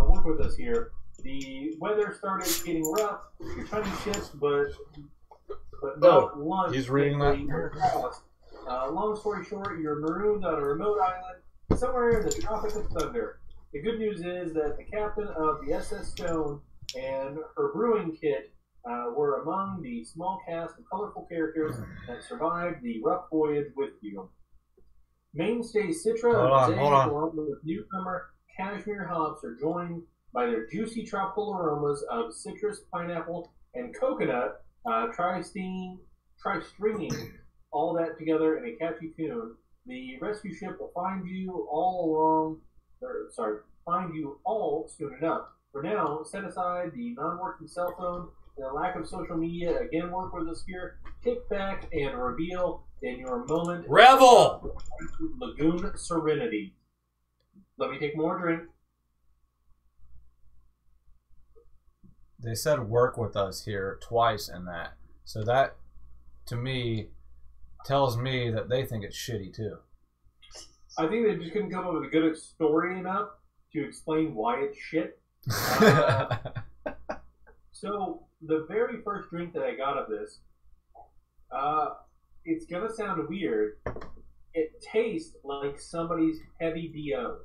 Work with us here. The weather started getting rough. You're trying to shift, but not lunch. He's reading that. Fast. Long story short, you're marooned on a remote island somewhere in the Tropic of Thunder. The good news is that the captain of the SS Stone and her brewing kit were among the small cast of colorful characters that survived the rough voyage with you. Mainstay Citra and Mosaic, along with newcomer Cashmere hops, are joined by their juicy tropical aromas of citrus, pineapple, and coconut. Try stringing all that together in a catchy tune. The rescue ship will find you all soon enough. For now, set aside the non-working cell phone and the lack of social media. Again, work with us here. Kick back and reveal in your moment. Revel! Lagoon Serenity. Let me take more drink. They said work with us here twice in that. So that, to me, tells me that they think it's shitty too. I think they just couldn't come up with a good story enough to explain why it's shit. So, the very first drink that I got of this, it's going to sound weird. It tastes like somebody's heavy BO.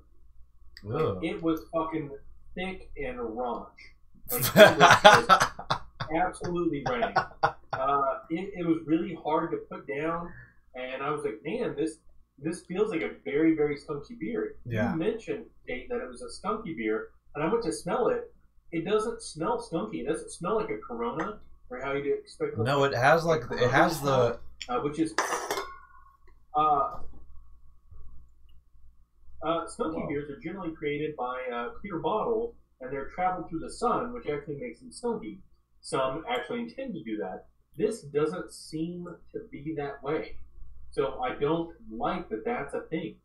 Like, it was fucking thick and raunch. Like, it was just absolutely rank. It was really hard to put down, and I was like, man, this feels like a very, very skunky beer. Yeah. You mentioned, Kate, that it was a skunky beer, and I went to smell it. It doesn't smell skunky. It doesn't smell like a Corona, or how you'd expect. No, it has like it has the which is skunky beers are generally created by clear bottles, and they're traveled through the sun, which actually makes them skunky. Some actually intend to do that. This doesn't seem to be that way. So I don't like that that's a thing.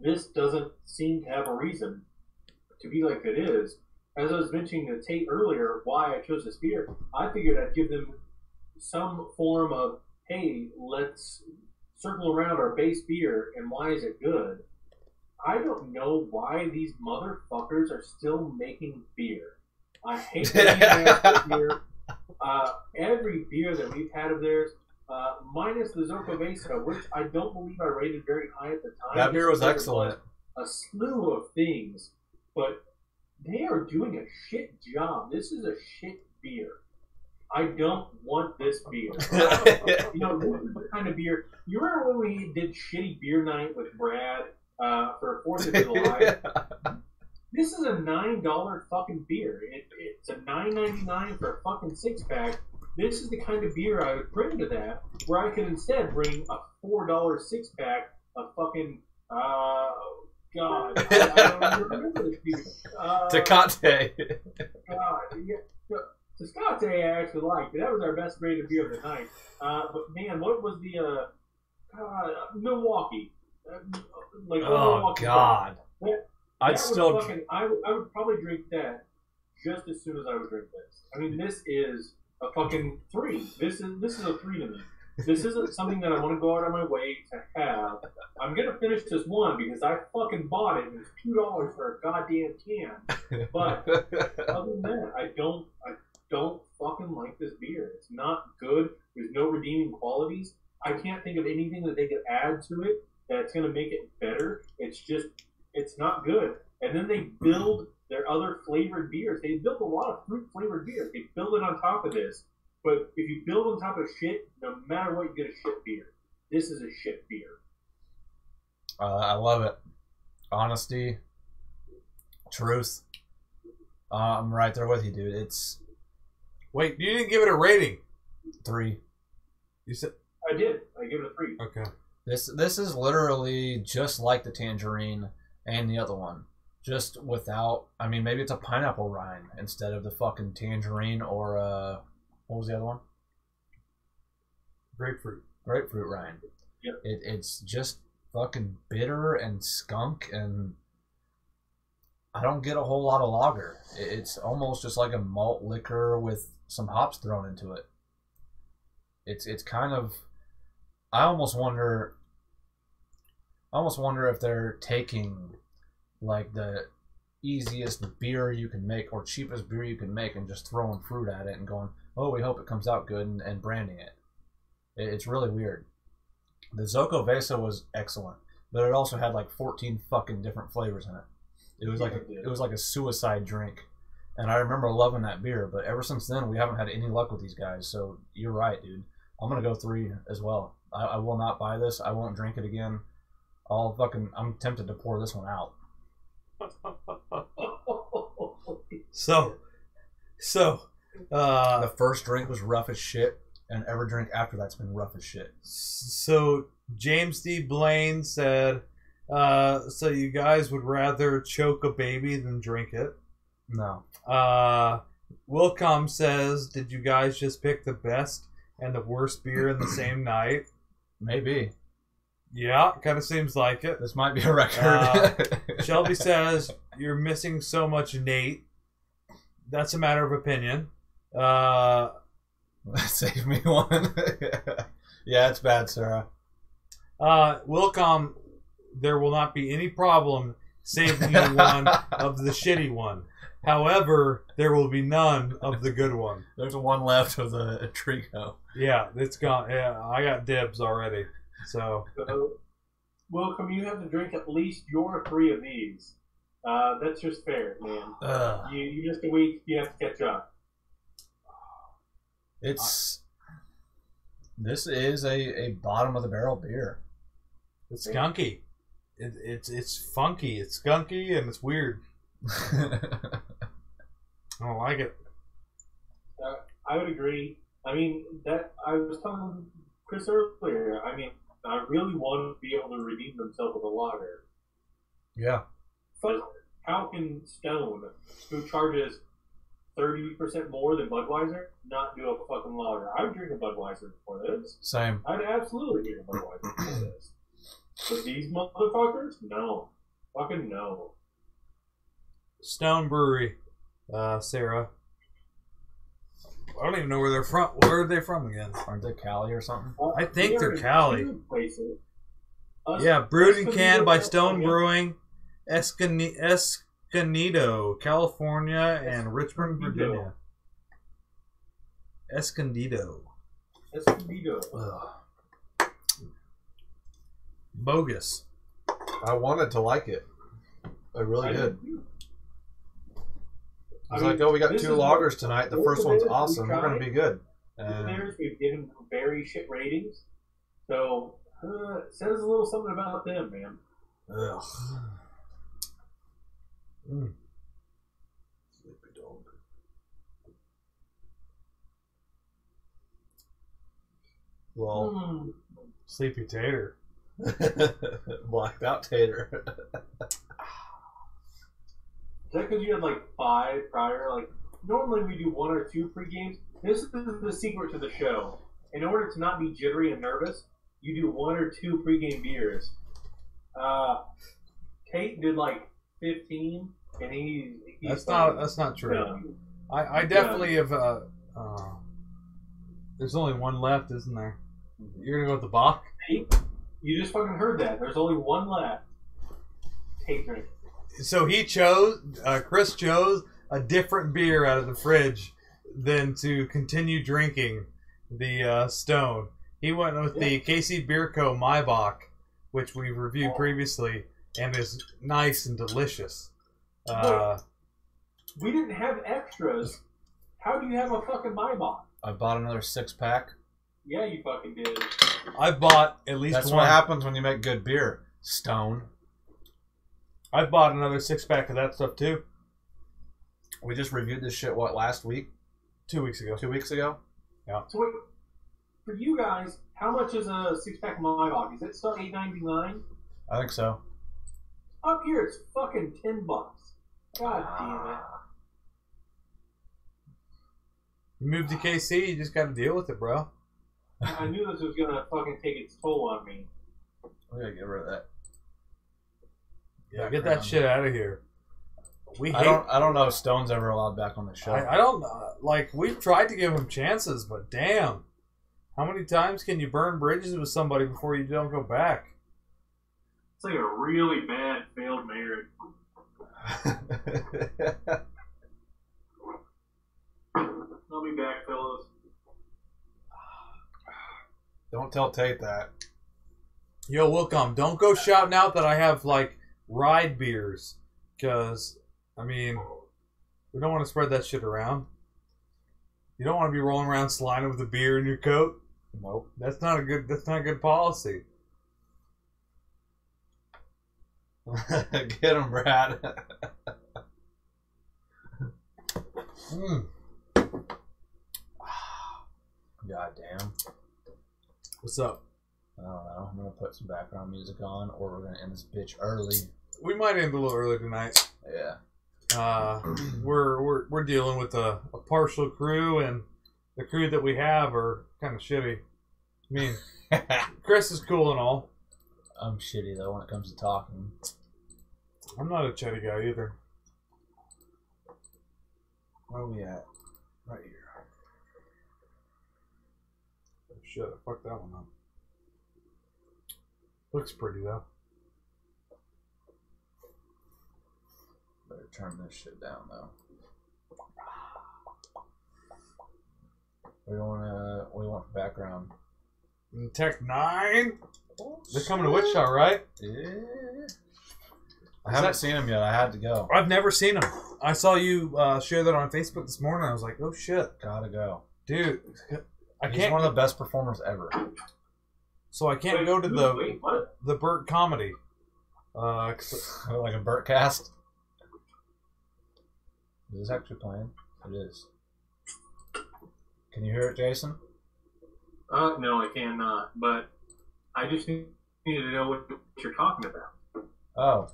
This doesn't seem to have a reason to be like it is. as I was mentioning to Tate earlier, why I chose this beer, I figured I'd give them some form of, hey, let's circle around our base beer and why is it good. I don't know why these motherfuckers are still making beer. I hate the beer. Every beer that we've had of theirs, minus the Zocovesa, which I don't believe I rated very high at the time. That beer was excellent. A slew of things, but they are doing a shit job. This is a shit beer. I don't want this beer. You know, this is the kind of beer. You remember when we did shitty beer night with Brad for 4th of July? Yeah. This is a $9 fucking beer. It's a $9.99 for a fucking 6-pack. This is the kind of beer I would bring to that, where I could instead bring a $4 6-pack of fucking God, I don't remember this beer. Tecate. God, yeah. Tecate I actually liked. That was our best rated beer of the night. But man, what was the Milwaukee? Oh God! I'd still. I would probably drink that just as soon as I would drink this. I mean, this is a fucking 3. This is a 3 to me. This isn't something that I want to go out of my way to have. I'm gonna finish this one because I fucking bought it and it's $2 for a goddamn can. But other than that, I don't fucking like this beer. It's not good. There's no redeeming qualities. I can't think of anything that they could add to it that's gonna make it better. It's not good. And then they build their other flavored beers. They build a lot of fruit flavored beers. They build it on top of this. But if you build on top of shit, no matter what, you get a shit beer. This is a shit beer. I love it. Honesty, truth. I'm right there with you, dude. It's Wait, you didn't give it a rating. 3. You said I did. I give it a 3. okay. This is literally just like the tangerine and the other one. Just without, I mean, maybe it's a pineapple rind instead of the fucking tangerine or what was the other one? Grapefruit rind. Yep. It's just fucking bitter and skunk, and I don't get a whole lot of lager. It's almost just like a malt liquor with some hops thrown into it. It's kind of, I almost wonder if they're taking like the easiest beer you can make or cheapest beer you can make and just throwing fruit at it and going, oh, we hope it comes out good, and branding it. It's really weird. The Zocovesa was excellent, but it also had like 14 fucking different flavors in it. It was like a suicide drink, and I remember loving that beer. But ever since then, we haven't had any luck with these guys. So you're right, dude. I'm gonna go 3 as well. I will not buy this. I won't drink it again. I'm tempted to pour this one out. So the first drink was rough as shit, and every drink after that's been rough as shit. So James D. Blaine said, so you guys would rather choke a baby than drink it? No. Wilcom says, did you guys just pick the best and the worst beer in the same night? Maybe. Yeah, kind of seems like it. This might be a record. Shelby says, you're missing so much Nate. That's a matter of opinion. Save me one. Yeah, it's bad, Sarah. Wilcom, there will not be any problem saving you one of the shitty one. However, there will be none of the good one. There's one left of the Trigo. Yeah, it's gone. Yeah, I got dibs already. So, Welcome, you have to drink at least your 3 of these. That's just fair, man. You missed a week, you have to catch up. This is a bottom of the barrel beer. It's skunky. It's funky. It's skunky and it's weird. I don't like it. I would agree. I mean, that I was telling Chris earlier. I mean, I really want to be able to redeem themselves with a lager. Yeah. How can Stone, who charges 30% more than Budweiser, not do a fucking lager? I would drink a Budweiser before this. Same. I'd absolutely drink a Budweiser before this. But these motherfuckers, no. Fucking no. Stone Brewery. Sarah. I don't even know where they're from. Where are they from again? Aren't they Cali or something? I think they're Cali. Places. Yeah, brewed and canned by Stone Brewing, Escondido, California, and Richmond, Virginia. Escondido. Ugh. Bogus. I wanted to like it. I really did. I was like, oh, we got 2 lagers tonight. The first one's awesome. We're going to be good. We've given very shit ratings. So, it says a little something about them, man. Ugh. Sleepy dog. Well, Sleepy tater. blacked out tater. Is that because you had like 5 prior? Like, normally we do 1 or 2 pre-games. This is the secret to the show. In order to not be jittery and nervous, you do 1 or 2 pre-game beers. Tate did like 15, and he's that's not true. done. I definitely have. There's only 1 left, isn't there? You're gonna go with the Bach? You just fucking heard that. There's only 1 left. Tate drink. So he chose. Chris chose a different beer out of the fridge than to continue drinking the Stone. He went with the KC Beer Co. Maibach, which we reviewed previously, and is nice and delicious. We didn't have extras. How do you have a fucking Maibach? I bought another 6-pack. Yeah, you fucking did. I bought at least That's one. what happens when you make good beer, Stone. I bought another 6-pack of that stuff too. We just reviewed this shit, what, last week? 2 weeks ago. 2 weeks ago? Yeah. So wait, for you guys, how much is a 6-pack of Maibach? Is it still $8.99? I think so. Up here, it's fucking $10. God damn it. You moved to KC, you just got to deal with it, bro. I knew this was gonna fucking take its toll on me. We gotta get rid of that. Yeah, get that shit out of here. I don't know if Stone's ever allowed back on the show. I don't like. We've tried to give him chances, but damn, how many times can you burn bridges with somebody before you don't go back? It's like a really bad failed marriage. I'll be back, fellas. Don't tell Tate that. Yo, Wilcom, don't go shouting out that I have like ride beers, because I mean, we don't want to spread that shit around. You don't want to be rolling around sliding with a beer in your coat. Nope. That's not a good policy. Get him, Brad. God damn. What's up? I don't know. I'm gonna put some background music on, or we're gonna end this bitch early. We might end a little early tonight. Yeah. We're dealing with a partial crew, and the crew that we have are kind of shitty. I mean, Chris is cool and all. I'm shitty though when it comes to talking. I'm not a chatty guy either. Where are we at? Right here. Oh, shit, I fucked that one up. Looks pretty though. Better turn this shit down though. What do you want for background? Tech 9? They're coming to Wichita, right? Yeah. I haven't seen him yet. I had to go. I've never seen them. I saw you share that on Facebook this morning. I was like, oh shit. Gotta go. Dude, He's one of the best performers ever. So I can't go to the Burt comedy. Like a Burt cast? Is this actually playing? It is. Can you hear it, Jason? No, I cannot. But I just needed to know what you're talking about. Oh,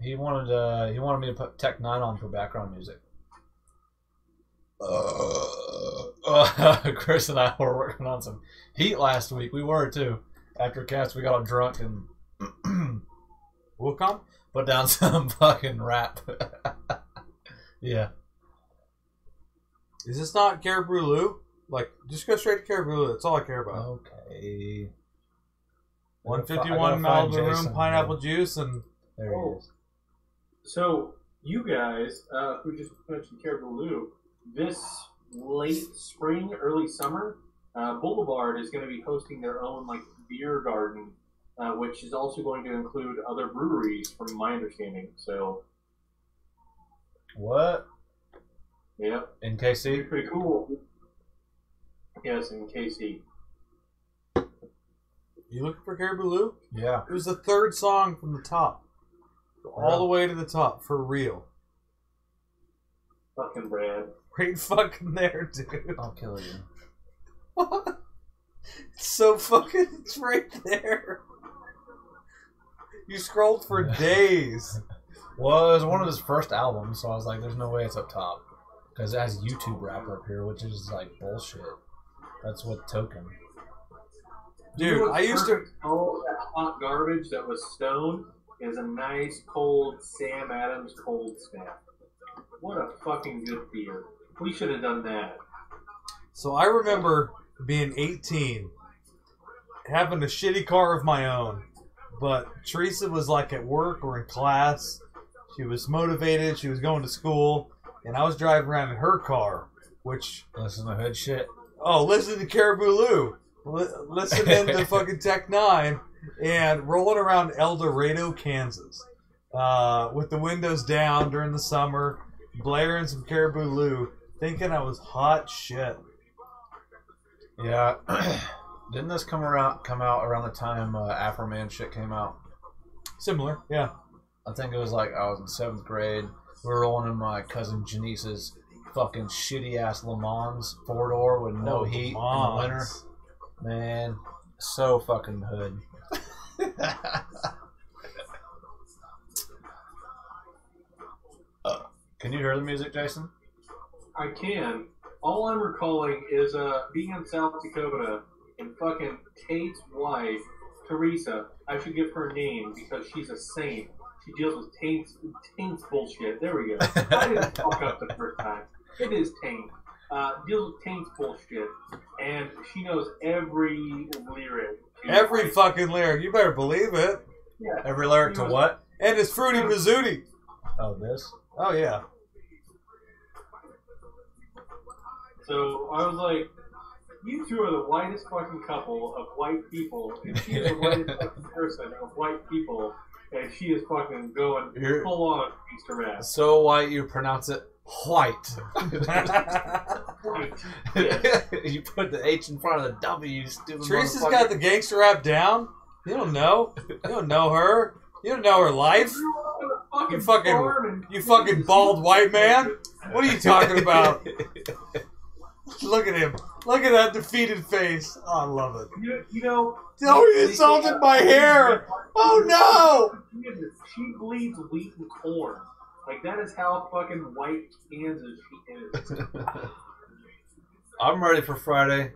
he wanted me to put Tech 9 on for background music. Chris and I were working on some heat last week. We were too. After cast, we got all drunk and Wilcom put down some fucking rap. Yeah. Is this not Caribou Lou? Like, just go straight to Caribou Lou. That's all I care about. Okay. 151 Malibu Room pineapple juice and There he is. So, you guys who just mentioned Caribou Lou, this late spring, early summer, Boulevard is going to be hosting their own like beer garden, which is also going to include other breweries, from my understanding. So, What? yeah, In KC? pretty cool. Yes, in KC. you looking for Caribou Lou? Yeah. It was the third song from the top. All the way to the top, for real. Fucking Brad. Right fucking there, dude. I'll kill you. It's so fucking, it's right there. You scrolled for days. Well, it was one of his first albums, so I was like, there's no way it's up top. Because it has YouTube rapper up here, which is like bullshit. That's what token. Dude, I used to... All that hot garbage that was Stone is a nice, cold Sam Adams cold snap. What a fucking good beer. We should have done that. So I remember being 18, having a shitty car of my own, but Teresa was like at work or in class. She was motivated. She was going to school, and I was driving around in her car, which... Listen to hood shit. Oh, listen to Caribou Lou. Listening to fucking Tech 9 and rolling around El Dorado, Kansas, with the windows down during the summer, blaring some Caribou Lou, thinking I was hot shit. Yeah. Didn't this come out around the time Afro Man shit came out? Similar, yeah. I think it was like I was in 7th grade. We were rolling in my cousin Janice's fucking shitty ass Le Mans 4-door with no heat in the winter. Man, so fucking hood. Can you hear the music, Jason? I can. All I'm recalling is being in South Dakota and fucking Tate's wife, Teresa. I should give her a name because she's a saint. She deals with Tate's bullshit. There we go. I didn't fuck up the first time. It is Tate. Deals with Tate's bullshit. And she knows every lyric. Every fucking lyric. You better believe it. Yeah. Every lyric to what? And it's Fruity Bazooty. Oh, this? Oh, yeah. So I was like, you two are the whitest fucking couple of white people, and she is the whitest fucking person of white people, and she is fucking going full on Easter Mass. So white you pronounce it white. White. Yes. You put the H in front of the W, you stupid Teresa's motherfucker. got the gangster rap down. You don't know. You don't know her. You don't know her life. You fucking bald white man. What are you talking about? Look at him. Look at that defeated face. Oh, I love it. You know. Oh, he insulted my hair. Oh, no. She bleeds wheat and corn. Like, that is how fucking white Kansas she is. I'm ready for Friday.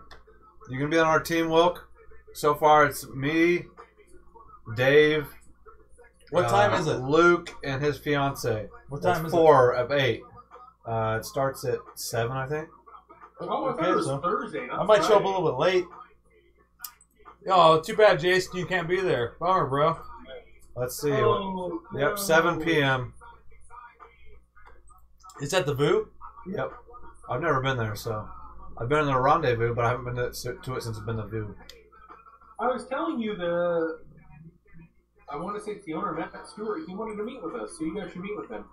You gonna be on our team, Wilk? So far, it's me, Dave. What time is it? Luke and his fiance. What time is it? 4 of 8. It starts at 7, I think. Oh, I thought Okay, it was so Thursday. Not I might show up a Friday. little bit late. Oh, too bad, Jason. You can't be there. Bummer, bro. Let's see. Oh, Yep, no. 7 p.m. Is that the Voo? Yep. I've never been there, so. I've been in the Rendezvous, but I haven't been to it since it's been the View. I was telling you I want to say it's the owner, Matt Stewart. He wanted to meet with us, so you guys should meet with him.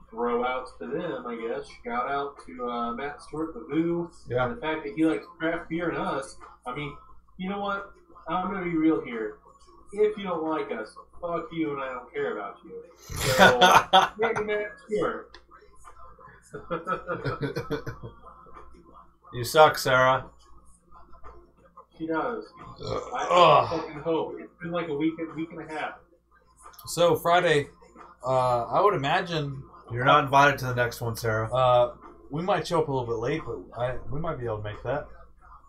Throw outs to them, I guess. Shout out to Matt Stewart, the Voo, Yeah. and the fact that he likes craft beer and us. I mean, you know what? I'm going to be real here. If you don't like us, fuck you, and I don't care about you. So, yeah, Matt Stewart. You suck, Sarah. She does. I fucking hope. It's been like a week and a half. So, Friday, I would imagine... You're not invited to the next one, Sarah. We might show up a little bit late, but we might be able to make that.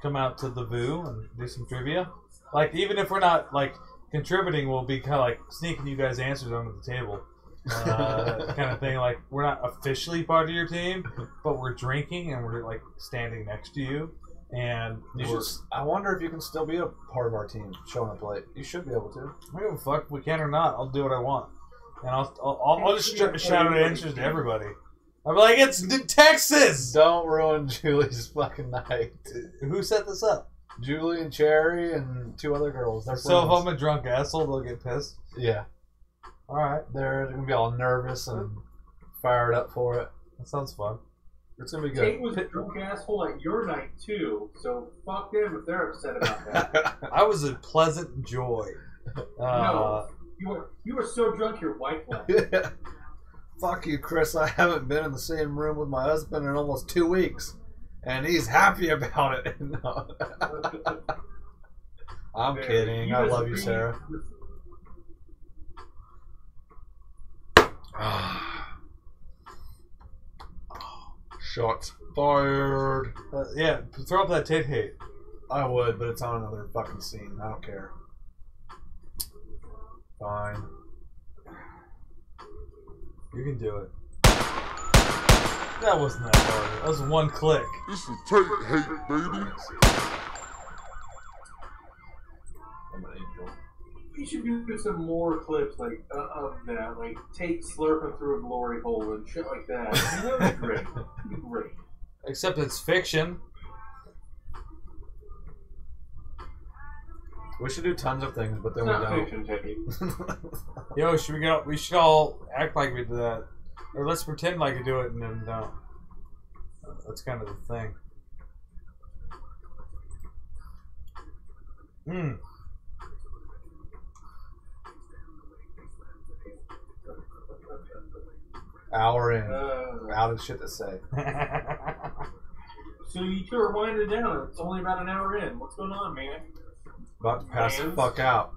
Come out to the Voo and do some trivia. Like, even if we're not, like, contributing, we'll be kind of, like, sneaking you guys answers under the table. kind of thing. Like, we're not officially part of your team, but we're drinking and we're like standing next to you. And I wonder if you can still be a part of our team showing up late. You should be able to. I don't give a fuck if we can or not. I'll do what I want. And I'll just shout out answers to everybody. I'll be like, it's Texas! Don't ruin Julie's fucking night. Who set this up? Julie and Cherry and 2 other girls. They're So if friends. I'm a drunk asshole, they'll get pissed? Yeah. Alright. They're going to be all nervous and fired up for it. That sounds fun. It's going to be Tate good. was a drunk asshole at your night too, so fuck them if they're upset about that. I was a pleasant joy. No, you were so drunk your wife left. Fuck you, Chris. I haven't been in the same room with my husband in almost 2 weeks. And he's happy about it. No. I'm kidding. I love you, Sarah. Shots fired. Yeah, throw up that Tate hate. I would, but it's on another fucking scene. I don't care. Fine. You can do it. That wasn't that hard. That was one click. This is Tate hate, baby. I'm an angel. We should do some more clips like of that, like Tate slurping through a glory hole and shit like that. I mean, that'd be great. That'd be great. Except it's fiction. We should do tons of things, but It's then we not don't. fiction, Tate. Yo, we should all act like we do that. Or let's pretend like we do it and then don't. That's kind of the thing. Hour in. Out of shit to say. So you two are winding down. It's only about an hour in. What's going on, man? About to pass the fuck out.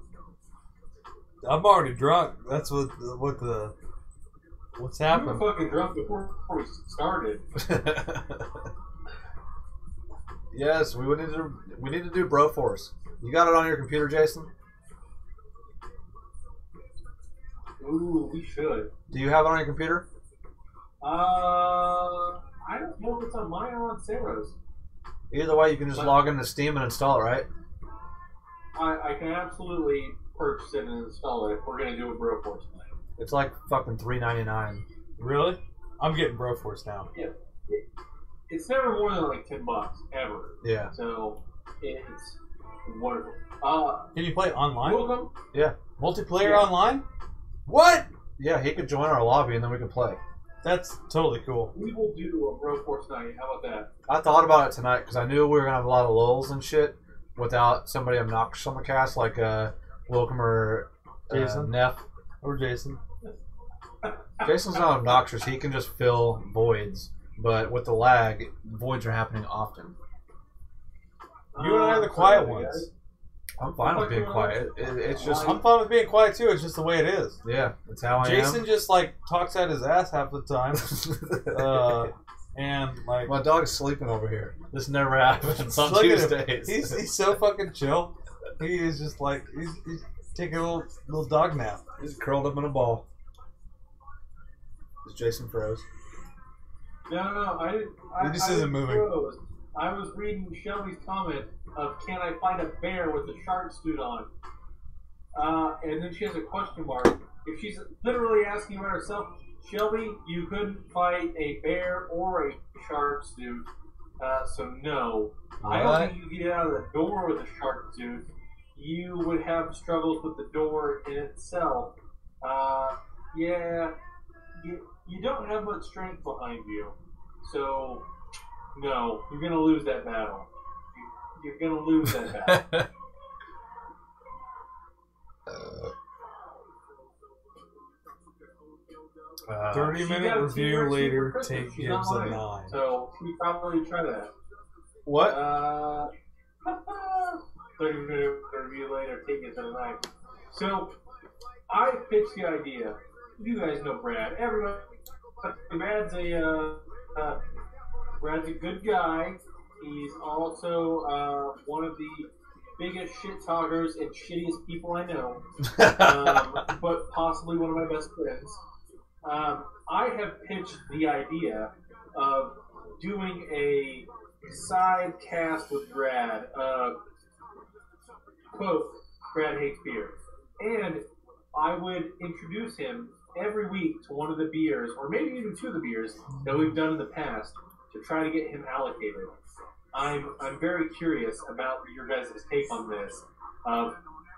I'm already drunk. That's what's You happened. were fucking drunk before we started. Yes, we need to do Broforce. You got it on your computer, Jason? Ooh, we should. Do you have it on your computer? I don't know if it's on mine or on Sarah's. Either way, you can just log into Steam and install it, right? I can absolutely purchase it and install it if we're gonna do a Broforce tonight. It's like fucking $3.99. Really? I'm getting Broforce now. Yeah. It's never more than like $10 ever. Yeah. So it's wonderful. Can you play online? Welcome. Yeah. Multiplayer Yeah. online? What? Yeah, he could join our lobby and then we could play. That's totally cool. We will do a Broforce night. How about that? I thought about it tonight because I knew we were gonna have a lot of lulls and shit without somebody obnoxious on the cast like Wilcom or Jason. Neff. Or Jason. Jason's not obnoxious. He can just fill voids. But with the lag, voids are happening often. You and I are the quiet ones. I'm fine with being quiet. It's just, I'm fine with being quiet too. It's just the way it is. yeah, it's how I Jason just like talks out his ass half the time, and like My dog's sleeping over here. This never happens on look at him. Tuesdays. He's so fucking chill. He is just like he's taking a little dog nap. He's curled up in a ball. Is Jason froze? No, I didn't. He just I isn't didn't moving. froze. I was reading Shelby's comment of "Can I fight a bear with a shark suit on?" And then she has a question mark. If she's literally asking about herself, Shelby, you couldn't fight a bear or a shark suit, so no. I don't think you could get out of the door with a shark suit. You would have struggles with the door in itself. Yeah, you don't have much strength behind you, so no, you're gonna lose that battle. You're gonna lose that battle. 30-minute got a review T-Rex later, for Christmas. Tate She's gives a online. 9. So we probably try that. What? 30-minute review later, Tate gets a 9. So I pitched the idea. You guys know Brad. Everybody, Brad's a good guy. He's also one of the biggest shit talkers and shittiest people I know, but possibly one of my best friends. I have pitched the idea of doing a side cast with Brad. Quote, Brad hates beer. And I would introduce him every week to one of the beers, or maybe even two of the beers that we've done in the past to try to get him allocated. I'm very curious about your guys' take on this.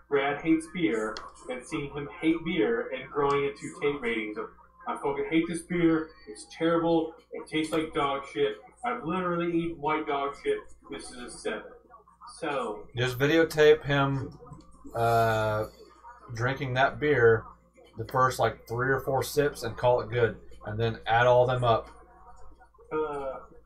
Brad hates beer, and seeing him hate beer and growing into Tate ratings of, I fucking hate this beer, it's terrible, it tastes like dog shit, I've literally eaten white dog shit, this is a 7. So... Just videotape him drinking that beer the first like 3 or 4 sips and call it good. And then add all them up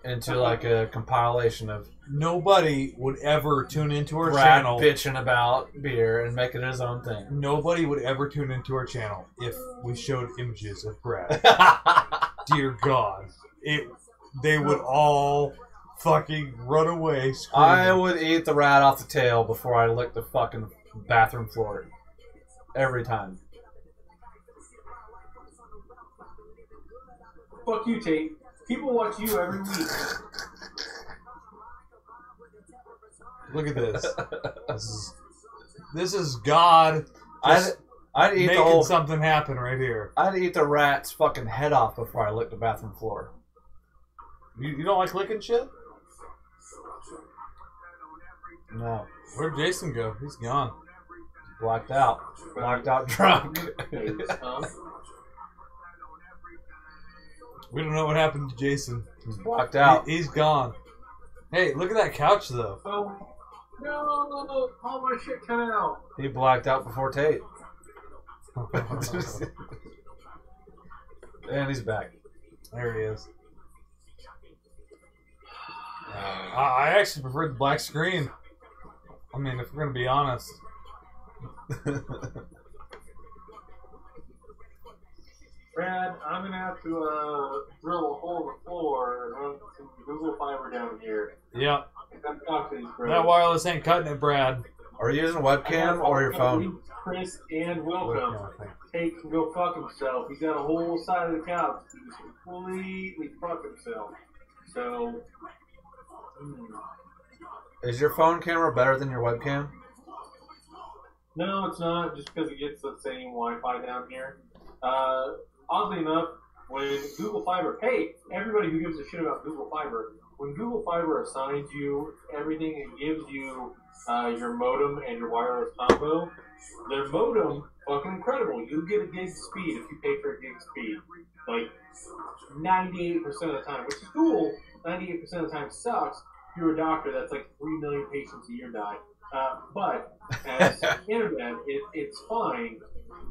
into like a compilation of Nobody would ever tune into our Brad channel. bitching about beer and making it his own thing. Nobody would ever tune into our channel if we showed images of Brad. Dear God. They would all fucking run away screaming. I would eat the rat off the tail before I lick the fucking bathroom floor. Every time. Fuck you, Tate. People watch you every week. Look at this. This is God just I'd eat making the whole, something happen right here. I'd eat the rat's fucking head off before I lick the bathroom floor. You don't like licking shit? No. Where'd Jason go? He's gone. Blacked out. Blacked out drunk. We don't know what happened to Jason. He's blacked out. He's gone. Hey, look at that couch, though. Oh, no, all my shit cut out. He blacked out before Tate. And he's back. There he is. I actually prefer the black screen. I mean, if we're going to be honest. Brad, I'm going to have to drill a hole in the floor and run some Google Fiber down here. Yep. Come talk to these bros. That wireless ain't cutting it, Brad. Are you using a webcam or your phone? Chris and Wilcom. Tate can go fuck himself. He's got a whole side of the couch to just completely fuck himself. So... Is your phone camera better than your webcam? No, it's not, just because it gets the same Wi-Fi down here. Oddly enough, when Google Fiber, hey, everybody who gives a shit about Google Fiber, when Google Fiber assigns you everything and gives you your modem and your wireless combo, their modem, fucking incredible. You get a gig speed if you pay for a gig speed. Like, 98% of the time, which is cool. 98% of the time sucks. If you're a doctor, that's like 3 million patients a year die. But as internet, it's fine.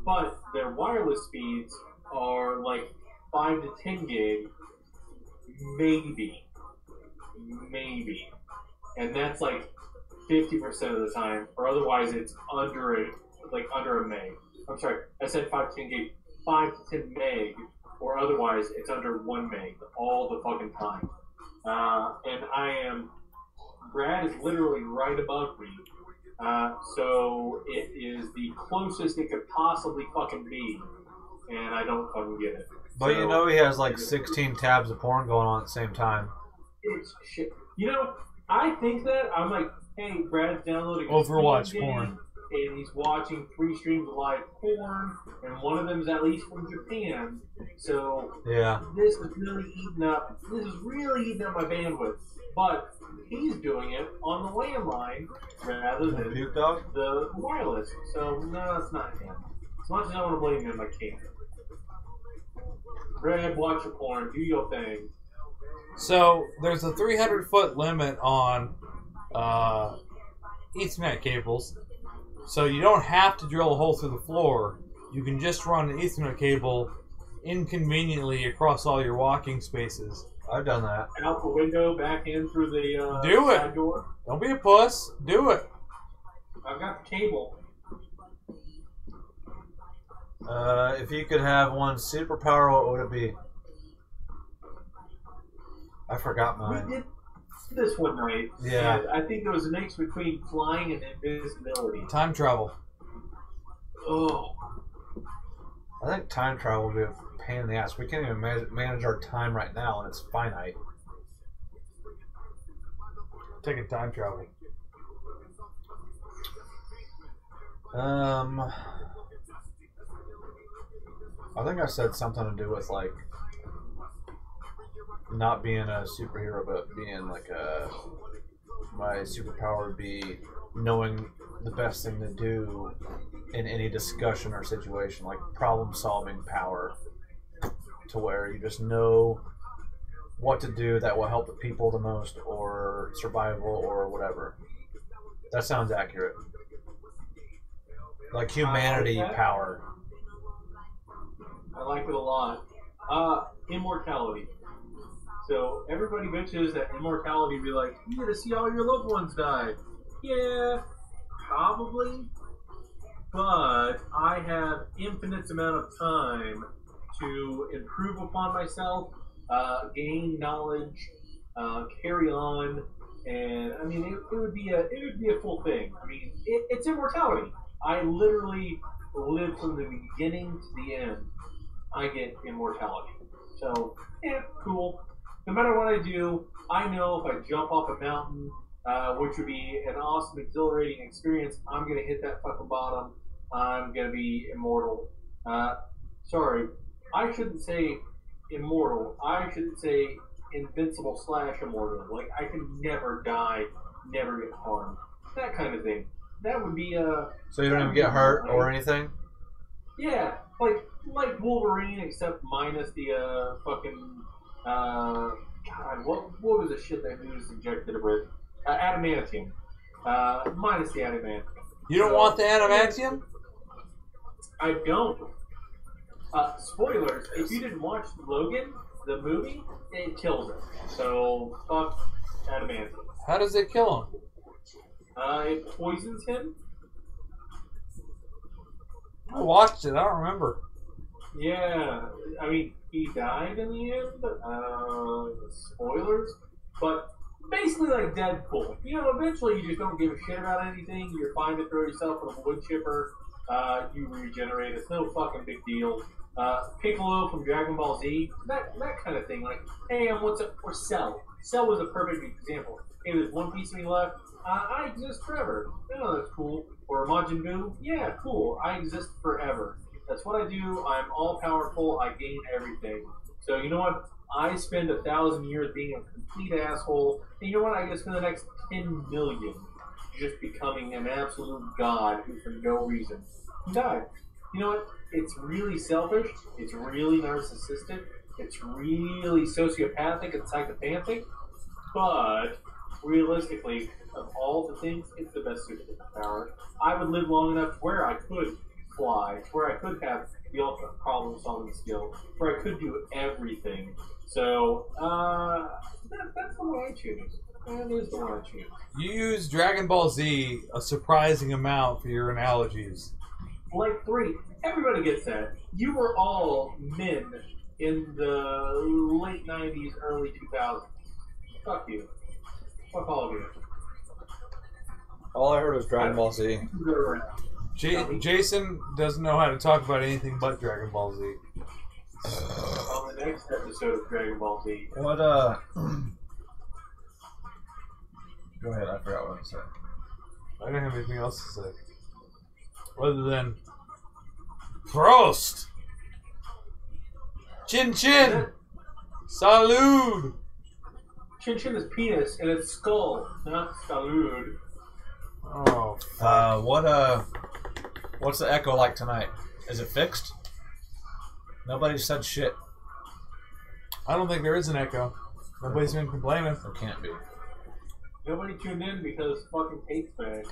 But their wireless speeds are like 5 to 10 gig, maybe, and that's like 50% of the time. Or otherwise, it's under a meg. I'm sorry, I said 5 to 10 gig, 5 to 10 meg, or otherwise it's under 1 meg all the fucking time. And Brad is literally right above me. So it is the closest it could possibly fucking be. And I don't fucking get it. But so, you know he has like 16 tabs of porn going on at the same time. It's shit. You know, I think that, I'm like, hey, Brad's downloading Overwatch game, porn. And he's watching 3 streams of live porn, and one of them is at least from Japan. So yeah, this is really eating up my bandwidth. But he's doing it on the landline rather than the wireless. So no, it's not him. As much as I want to blame him, I can't. Brad, watch your porn, do your thing. So there's a 300-foot limit on Ethernet cables. So you don't have to drill a hole through the floor. You can just run an Ethernet cable inconveniently across all your walking spaces. I've done that. Out the window, back in through the Do it. side door. Don't be a puss. Do it. I've got the cable. If you could have one superpower, what would it be? I forgot mine. We did this one night. Yeah. And I think there was a mix between flying and invisibility. Time travel. Oh. I think time travel would be a pain in the ass. We can't even manage our time right now, and it's finite. Taking time travel. I think I said something to do with like not being a superhero, but being like my superpower would be knowing the best thing to do in any discussion or situation, like problem-solving power, to where you just know what to do that will help the people the most, or survival, or whatever. That sounds accurate. Like humanity power. I like it a lot. Immortality. So everybody bitches that immortality be like, you get to see all your loved ones die. Yeah, probably. But I have infinite amount of time to improve upon myself, gain knowledge, carry on, and I mean it would be a full thing. I mean it's immortality. I literally live from the beginning to the end. I get immortality. So yeah, cool. No matter what I do, I know if I jump off a mountain, which would be an awesome, exhilarating experience, I'm gonna hit that fucking bottom. I'm gonna be immortal. Sorry, I shouldn't say immortal. I should say invincible / immortal. Like I can never die, never get harmed. That kind of thing. That would be So you don't even get hurt or anything? Yeah, like Wolverine, except minus the fucking God, what was the shit that he was injected with? Adamantium. Minus the adamantium. You don't want the adamantium? I don't. Spoilers, if you didn't watch Logan, the movie, it kills him. So, fuck adamantium. How does it kill him? It poisons him. I watched it. I don't remember. Yeah, I mean, he died in the end. Spoilers. But basically like Deadpool. You know, eventually you just don't give a shit about anything. You're fine to throw yourself in a wood chipper. You regenerate. It's no fucking big deal. Piccolo from Dragon Ball Z, that kind of thing. Like, hey, what's up? Or Cell. Cell was a perfect example. Hey, there's one piece of me left. I exist forever. Oh, that's cool. Or Majin Buu. Yeah, cool. I exist forever. That's what I do. I'm all powerful. I gain everything. So you know what? I spend 1,000 years being a complete asshole. And you know what? I get to spend the next 10 million just becoming an absolute god who, for no reason, died. You know what? It's really selfish. It's really narcissistic. It's really sociopathic and psychopathic. But realistically, of all the things, it's the best superpower. I would live long enough to where I could fly, to where I could have the ultimate problem-solving skill, where I could do everything. So, that's the one I choose. That is the one I choose. You use Dragon Ball Z a surprising amount for your analogies. Like 3. Everybody gets that. You were all men in the late 90s, early 2000s. Fuck you. Fuck all of you. All I heard was Dragon Ball Z. Jason doesn't know how to talk about anything but Dragon Ball Z. On the next episode of Dragon Ball Z. What, Go ahead, I forgot what I said. I don't have anything else to say. Other than Prost! Chin Chin! Salud! Chin Chin is penis and it's skull, not salud. Oh, what's the echo like tonight? Is it fixed? Nobody said shit. I don't think there is an echo. Nobody's been complaining. There can't be. Nobody tuned in because fucking Tate's back.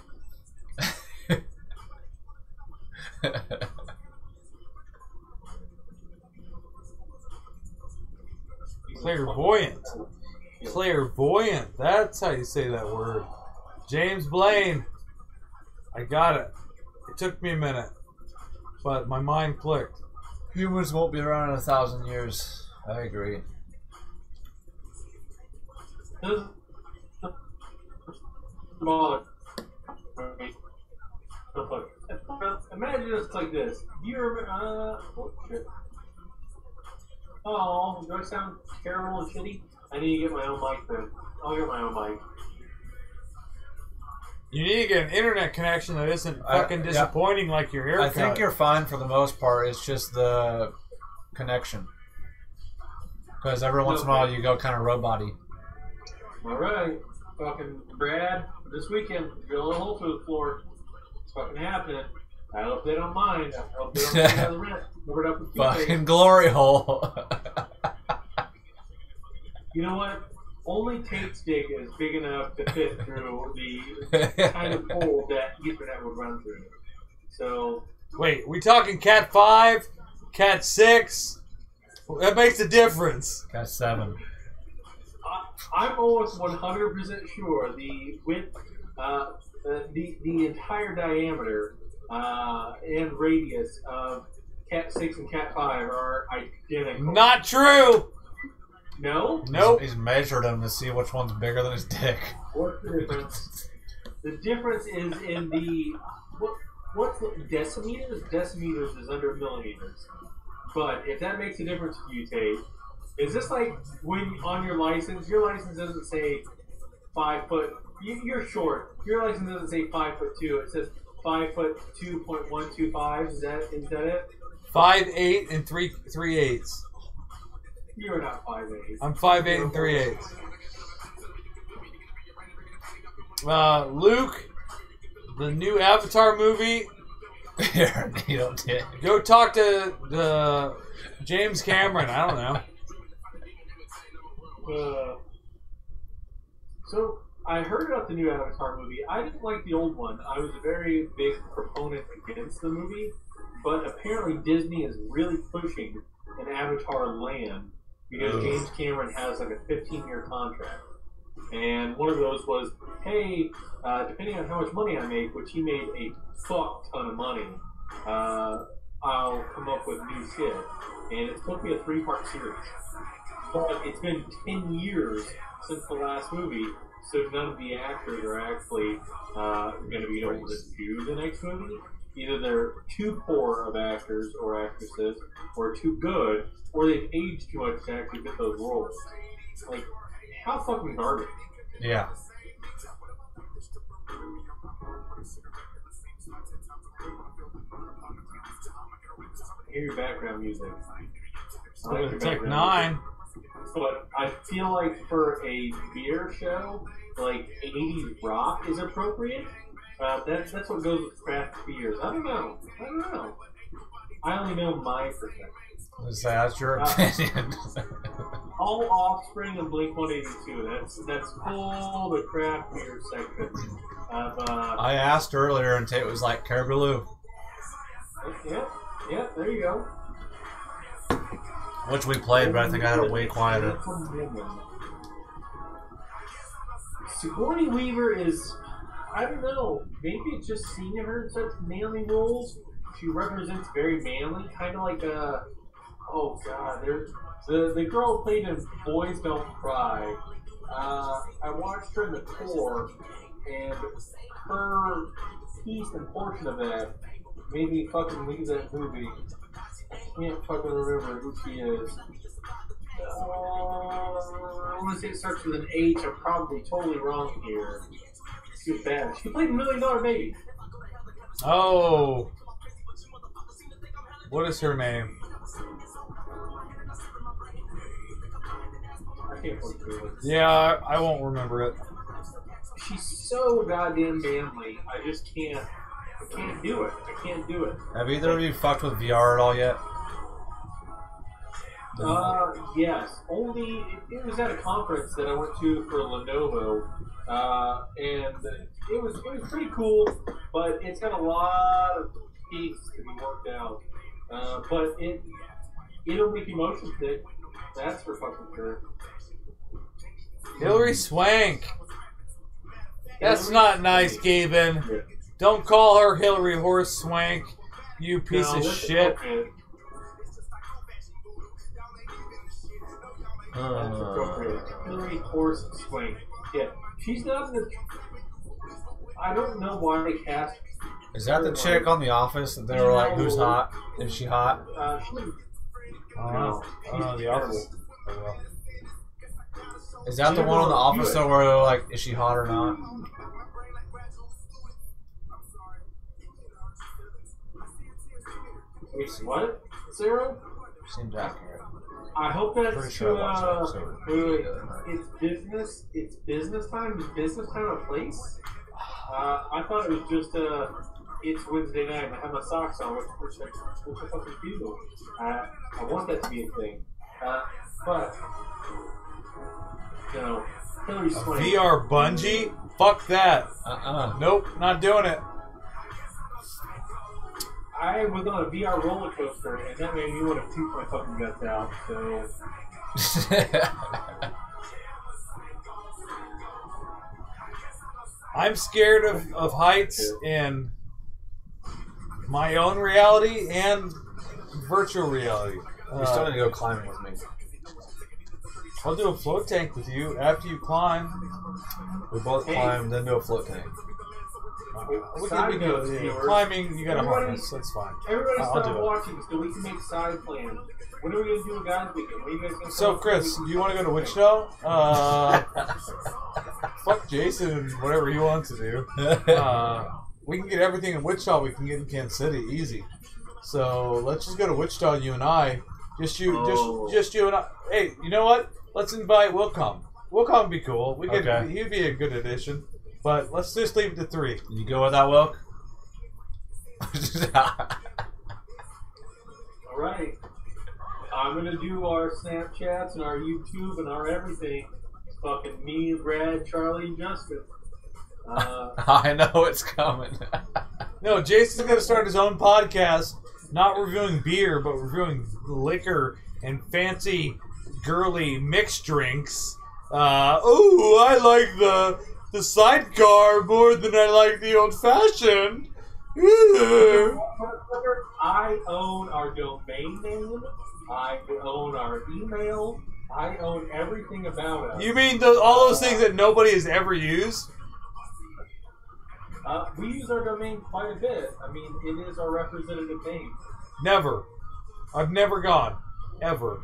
Clairvoyant. Clairvoyant. That's how you say that word. James Blaine. I got it. It took me a minute. But my mind clicked. Humans won't be around in 1,000 years. I agree. imagine it's like this. You remember? Oh, shit. Oh, do I sound terrible and shitty? I need to get my own mic then. I'll get my own mic. You need to get an internet connection that isn't fucking disappointing like your haircut. I think you're fine for the most part. It's just the connection. Because every once in a while you go kind of robot-y. Alright. Fucking Brad, this weekend, drill a hole through the floor. It's fucking happening. I hope they don't mind. I hope they don't mind the rent. Cover it up with Fucking glory hole. You know what? Only Tate's dick is big enough to fit through the kind of hole that Ethernet would run through. So. Wait, we talking Cat 5? Cat 6? That makes a difference. Cat 7. I'm almost 100% sure the width, the entire diameter and radius of Cat 6 and Cat 5 are identical. Not true! No? Nope. He's measured them to see which one's bigger than his dick. What's the difference? The difference is in the... What's the decimeters? Decimeters is under millimeters. But if that makes a difference for you, Tate, is this like when on your license doesn't say 5 foot... You're short. Your license doesn't say 5'2". It says 5'2.125". Is that it? 5'8" and 3/8. You're not 5'8". I'm 5'8" and 3/8. Luke, the new Avatar movie. Go talk to the James Cameron. I don't know. So I heard about the new Avatar movie. I didn't like the old one. I was a very big proponent against the movie, but apparently Disney is really pushing an Avatar land because James Cameron has like a 15-year contract. And one of those was, hey, depending on how much money I make, which he made a fuck ton of money, I'll come up with new shit. And it's supposed to be a 3-part series. But it's been 10 years since the last movie, so none of the actors are actually going to be able to do the next movie. Either they're too poor of actors or actresses, or too good, or they've aged too much to actually fit those roles. Like, how fucking garbage. Yeah. Hear your background music. I like your Tech background 9. music. But I feel like for a beer show, like 80s rock is appropriate. That's what goes with craft beers. I don't know. I only know my perspective. That's your opinion. All Offspring and Blink-182. That's full the craft beer section. I asked earlier and Tate was like, Caribou. Yeah, there you go. Which we played, but I think I had it way quieter. Sigourney Weaver is, I don't know, maybe it's just seeing her in such manly roles. She represents very manly, kind of like oh god, there's the girl who played in Boys Don't Cry. I watched her in the core, and her piece and portion of that made me fucking leave that movie. I can't fucking remember who she is. I want to say it starts with an H. I'm probably totally wrong here. She's bad. She played $1 Million Baby. Oh. What is her name? I can't fucking do it. Yeah, I won't remember it. She's so goddamn manly. I just can't. I can't do it. Have either of you fucked with VR at all yet? Yes. Only it was at a conference that I went to for Lenovo, and it was pretty cool, but it's got a lot of kinks to be worked out. But it'll make you motion sick. That's for fucking sure. Hillary Swank. That's not nice, Gaben. Don't call her Hillary Horse Swank, you piece of shit. Okay. That's appropriate. Hillary Horse Swank. Yeah, she's not in the. I don't know why they cast Is that the chick on The Office that they were like, who's hot? Is she hot? No. The Office. Is that the one on The Office though where they're like, is she hot or not? Wait, what? Sarah? Seems accurate. I hope that's Pretty sure I watched that episode. wait. It's business. It's business time. Is business time a place? I thought it was just it's Wednesday night and I have my socks on, which I fucking do. I want that to be a thing. But no, Hillary Swank. VR bungee? Fuck that. Nope, not doing it. I was on a VR roller coaster and that made me want to puke my fucking guts out. So. I'm scared of heights in my own reality and virtual reality. You still need to go climbing with me. I'll do a float tank with you after you climb. We both climb, then do a float tank. We Side can notes, do viewers. climbing. You got a Everybody- harness. That's fine. Everybody I'll stop do it. watching so we can make side plans. When are we going to do a guys weekend? When are you guys going to So, Chris, do you want to go to Wichita? Fuck Jason and whatever he wants to do. We can get everything in Wichita we can get in Kansas City, easy. So let's just go to Wichita, you and I. Just you and I. Hey, you know what? Let's invite Wilcom. Wilcom would be cool. We could. Okay. He'd be a good addition. But let's just leave it to 3. You go with that, Wilk? All right. I'm going to do our Snapchats and our YouTube and our everything. It's fucking me, Brad, Charlie, and Justin. I know it's coming. No, Jason's going to start his own podcast, not reviewing beer, but reviewing liquor and fancy, girly mixed drinks. I like the sidecar more than I like the old fashioned. I own our domain name. I own our email. I own everything about us. You mean all those things that nobody has ever used? We use our domain quite a bit. I mean, it is our representative name. Never. I've never gone. Ever.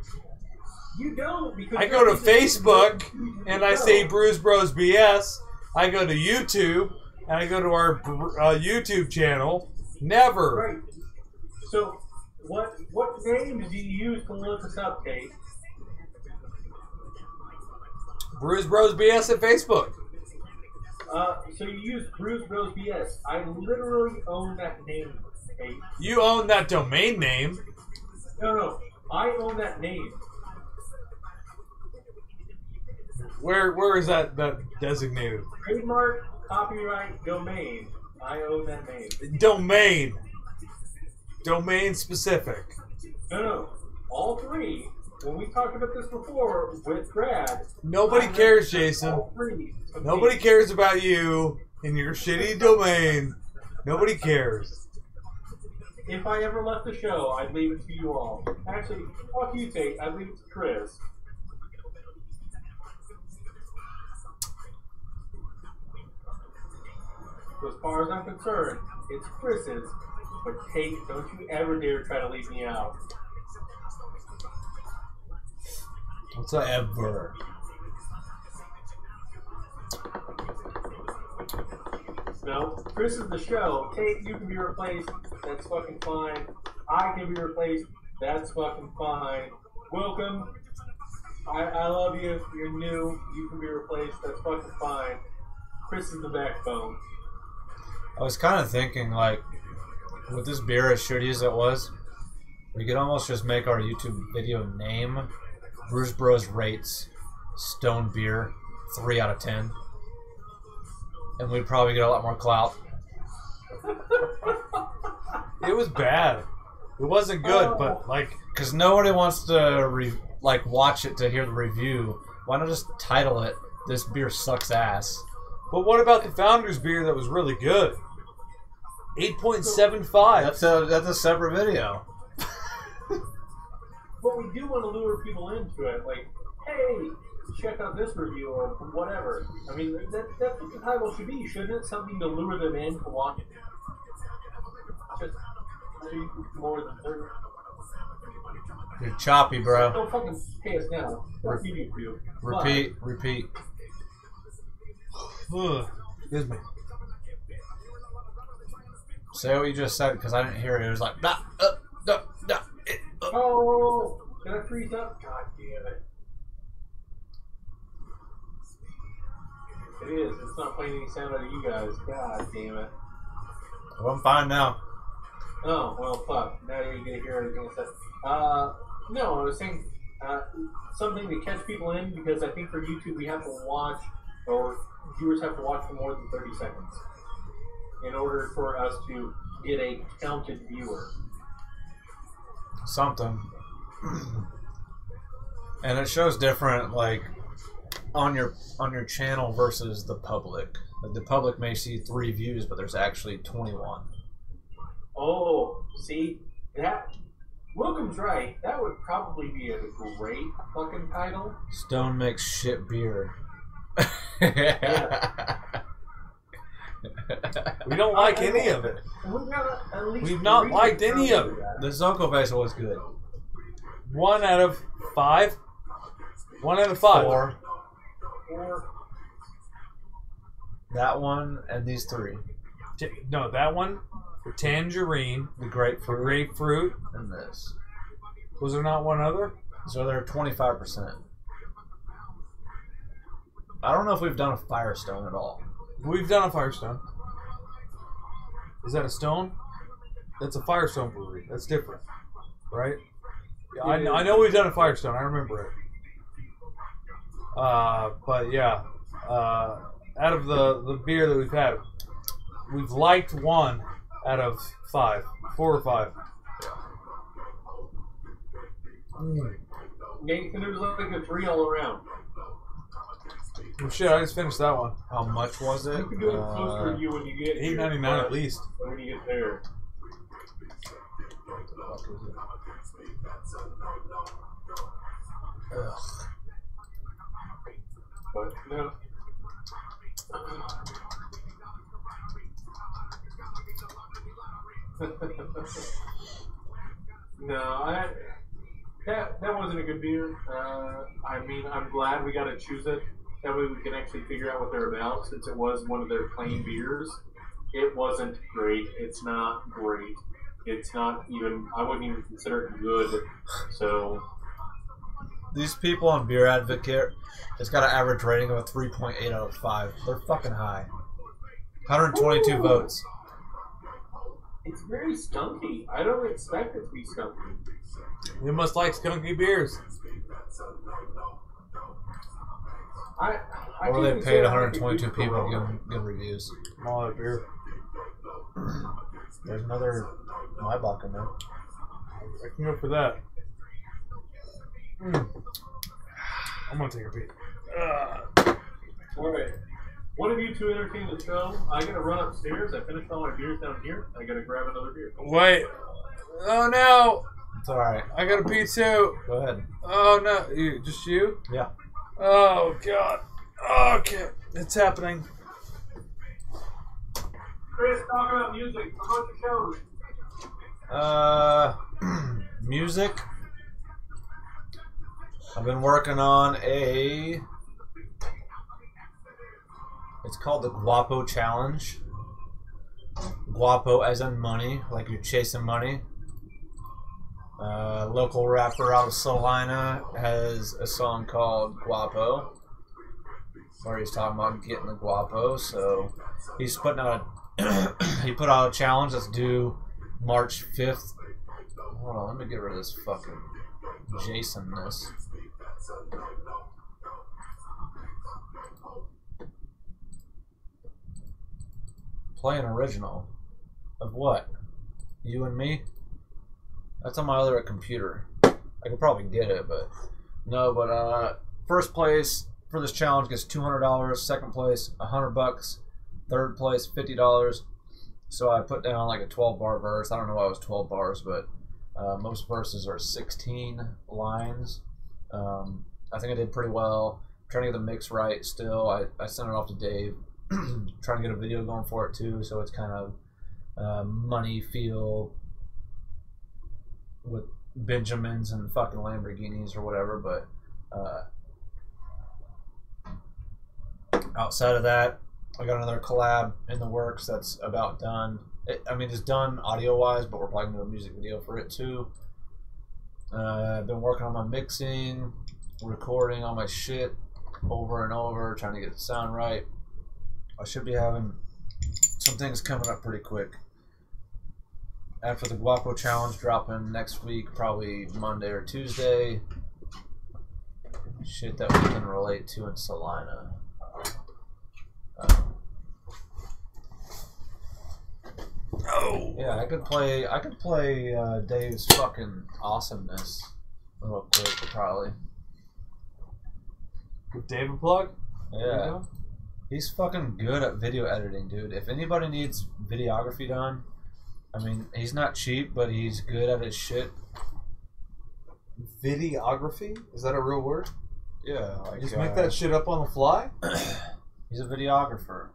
You don't because I go to Facebook and I say Brews Bros BS. I go to YouTube and I go to our YouTube channel. Never. Right. So, what names do you use to look us up, Kate? Brews Bros BS at Facebook. So you use Brews Bros BS. I literally own that name, Kate. You own that domain name. No. I own that name. Where is that designated? Trademark, copyright, domain. I own that name. Domain. Domain specific. No. All 3. When we talked about this before with Brad. Nobody I cares, registered Jason. all 3. Okay. Nobody cares about you and your shitty domain. Nobody cares. If I ever left the show, I'd leave it to you all. Actually, fuck you, Tate. I'd leave it to Chris. So as far as I'm concerned, it's Chris's. But Tate, don't you ever dare try to leave me out. What's that? Ever. No, Chris is the show. Tate, you can be replaced. That's fucking fine. I can be replaced. That's fucking fine. Welcome. I love you. You're new. You can be replaced. That's fucking fine. Chris is the backbone. I was kind of thinking, like, with this beer as shitty as it was, we could almost just make our YouTube video name Brews Bros rates Stone Beer 3 out of 10. And we'd probably get a lot more clout. It was bad. It wasn't good, but like, Because nobody wants to watch it to hear the review. Why not just title it, This Beer Sucks Ass? but what about the Founders beer that was really good? 8.75. That's a separate video. But we do want to lure people into it. Like, hey, check out this review or whatever. I mean, that's what the title should be, shouldn't it? Something to lure them in to watch it. watch it more than 30. You're choppy, bro. Don't fucking pay us now. What you need to. Repeat. Excuse me. Say what you just said because I didn't hear it. It was like, Oh, did I freeze up? God damn it. It is. It's not playing any sound out of you guys. God damn it. Well, I'm fine now. Oh, well, fuck. Now you're going to hear everything I said. No, I was saying something to catch people in because I think for YouTube we have to watch, or viewers have to watch for more than 30 seconds in order for us to get a counted viewer. Something. And it shows different, like, on your channel versus the public. Like, the public may see 3 views, but there's actually 21. Oh, see? That... Wilkem's right. That would probably be a great fucking title. Stone makes shit beer. We don't like any of it. We've not liked any of it. The Zonko Vessel was good. 1 out of 5. 1 out of 5. 4. Or That one and these 3. No, that one. The tangerine. The grapefruit. And this. Was there not one other? So they're 25%. I don't know if we've done a Firestone at all. We've done a Firestone. Is that a stone? That's a Firestone brewery. That's different. Right? Yeah, I know we've done a Firestone. I remember it. But yeah. Out of the beer that we've had, we've liked 1 out of 5. 4 or 5. Nathan, it was like a 3 all around. Well, shit, I just finished that one. How much was it? You can do it closer to you when you get here. $8.99 at least. When you get there. Ugh. But no. No, that wasn't a good beer. I mean, I'm glad we got to choose it. That way we can actually figure out what they're about, since it was one of their plain beers. It wasn't great. It's not great. It's not even, I wouldn't even consider it good. So. These people on Beer Advocate, it's got an average rating of a 3.8 out of 5. They're fucking high. 122 votes. It's very skunky. I don't expect it to be skunky. You must like skunky beers. I Or they can't paid say 122 I people to give them good reviews. All that beer. There's another Maibach in there. I can go for that. I'm gonna take a beat. Alright. One of you two entertain the show. I gotta run upstairs. I finished all my beers down here. I gotta grab another beer. Wait. Oh no! It's alright. I gotta pee too. Go ahead. Oh no! Just you? Yeah. Oh god. Okay. It's happening. Chris, talk about music. Promote your shows. Music. I've been working on it's called the Guapo Challenge. Guapo as in money, like you're chasing money. Local rapper out of Salina has a song called Guapo, where he's talking about getting the Guapo. So he's putting out he put out a challenge that's due March 5th. Hold on, let me get rid of this fucking Jason-ness. Play an original. Of what? You and me? That's on my other computer. I could probably get it, but no. But first place for this challenge gets $200. Second place, $100. Third place, $50. So I put down like a 12-bar verse. I don't know why it was 12 bars, but most verses are 16 lines. I think I did pretty well. I'm trying to get the mix right still. I sent it off to Dave. Trying to get a video going for it too, so it's kind of money feel with Benjamins and fucking Lamborghinis or whatever, but outside of that, I got another collab in the works that's about done. It's done audio-wise, but we're probably going to do a music video for it too. I've been working on my mixing, recording all my shit over and over, trying to get the sound right. I should be having some things coming up pretty quick. After the Guapo Challenge dropping next week, probably Monday or Tuesday. Shit that we can relate to in Salina. Yeah, I could play Dave's fucking awesomeness real quick, probably. Give Dave a plug? Yeah. He's fucking good at video editing, dude. If anybody needs videography done, he's not cheap, but he's good at his shit. Videography? Is that a real word? Yeah. Just make that shit up on the fly? He's a videographer.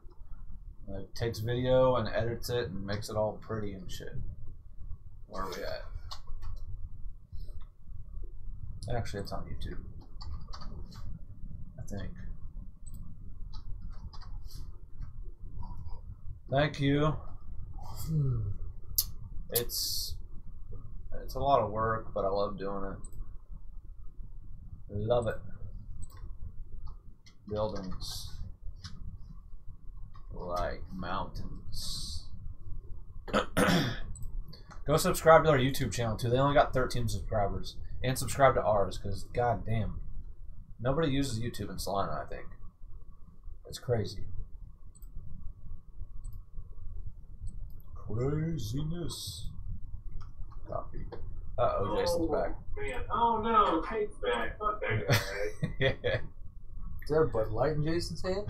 Takes video and edits it and makes it all pretty and shit. Where are we at? Actually, it's on YouTube, I think. Thank you. It's a lot of work, but I love doing it. Love it. Buildings like mountains. Go subscribe to our YouTube channel too. They only got 13 subscribers. And subscribe to ours, because goddamn, nobody uses YouTube in Salina, I think. It's crazy. Craziness. Copy. Uh-oh, Jason's back. Man. Oh no, Tate's back. Fuck that guy. Yeah. Is that a Bud Light in Jason's hand?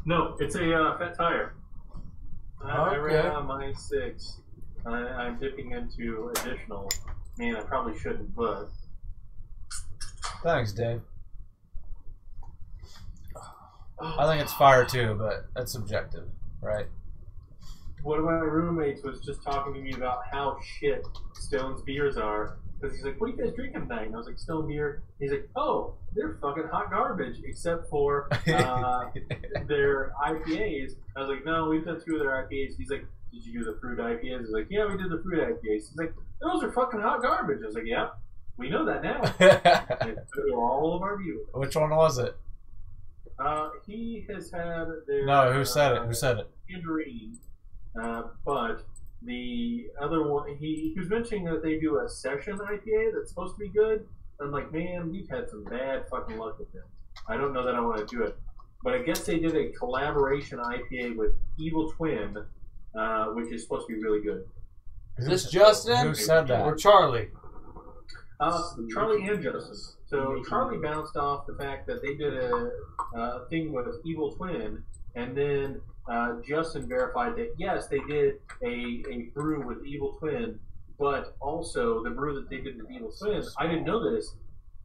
No, it's a fat tire. I Okay. ran out of my 6. I'm dipping into additional. Man, I probably shouldn't, but... Thanks, Dave. I think it's fire too, but that's subjective, right? One of my roommates was just talking to me about how shit Stone's beers are. Because he's like, what are you guys drinking tonight? And I was like, Stone beer. He's like, oh, they're fucking hot garbage, except for their IPAs. I was like, no, we've done 2 of their IPAs. He's like, did you do the fruit IPAs? He's like, yeah, we did the fruit IPAs. He's like, those are fucking hot garbage. I was like, yeah, we know that now. And they're all of our viewers. Which one was it? He has had their... No, who said it? Who said it? Tangerine. But the other one, he was mentioning that they do a session IPA that's supposed to be good. I'm like, man, we've had some bad fucking luck with them. I don't know that I want to do it. But I guess they did a collaboration IPA with Evil Twin, which is supposed to be really good. Is this Justin? Who said that? Or Charlie? Charlie and Justin. So Charlie bounced off the fact that they did a thing with Evil Twin, and then Justin verified that yes, they did a brew with Evil Twin, but also the brew that they did with Evil Twin. I didn't know this.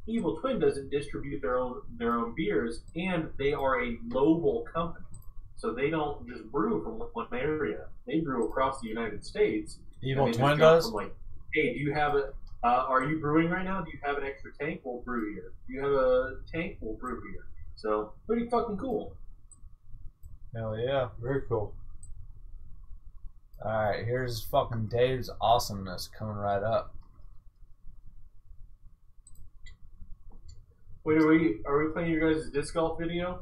Evil Twin doesn't distribute their own beers, and they are a global company, so they don't just brew from one area. They brew across the United States. Evil Twin does? From like, hey, do you have a? Are you brewing right now? Do you have an extra tank? We'll brew here. Do you have a tank? We'll brew here. So pretty fucking cool. Hell yeah. Very cool. Alright, here's fucking Dave's awesomeness coming right up. Wait, are we playing your guys' disc golf video?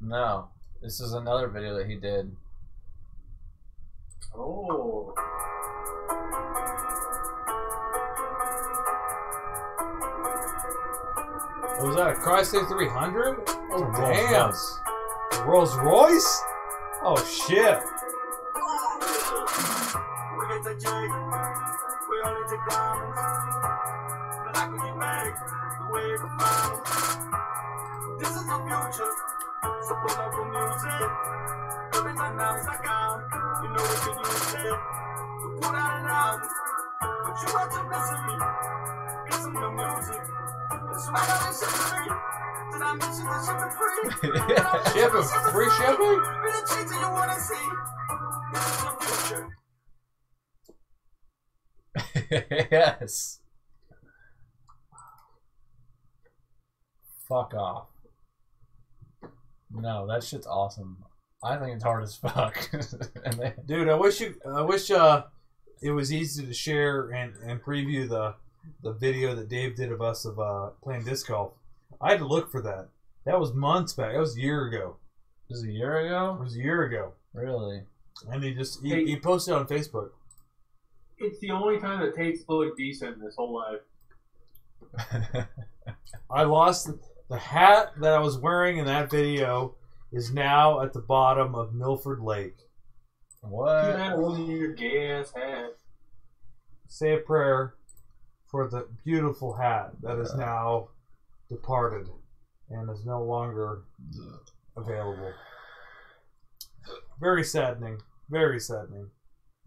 No. This is another video that he did. Oh. Was that a Chrysler 300? Oh, Rolls damn. Royce. A Rolls Royce? Oh, shit. This is the future, so pull up the music. Every time I was out, you know we can use it. So put out an album, but you got your misery. Get some new music. It's right out in shipping. Did I mention the shipping free? Shipping? Free shipping? Be the change that you wanna see. This is the future. Yes. Fuck off. No, that shit's awesome. I think it's hard as fuck. Dude, I wish it was easy to share and preview the video that Dave did of us of playing disc golf. I had to look for that. That was months back. That was a year ago. It was a year ago? It was a year ago. Really? And he posted it on Facebook. It's the only time that Tate's looked decent in his whole life. I lost the hat that I was wearing in that video is now at the bottom of Milford Lake. What? You had one of your gay ass hat. Say a prayer for the beautiful hat that is now departed and is no longer available. Very saddening. Very saddening.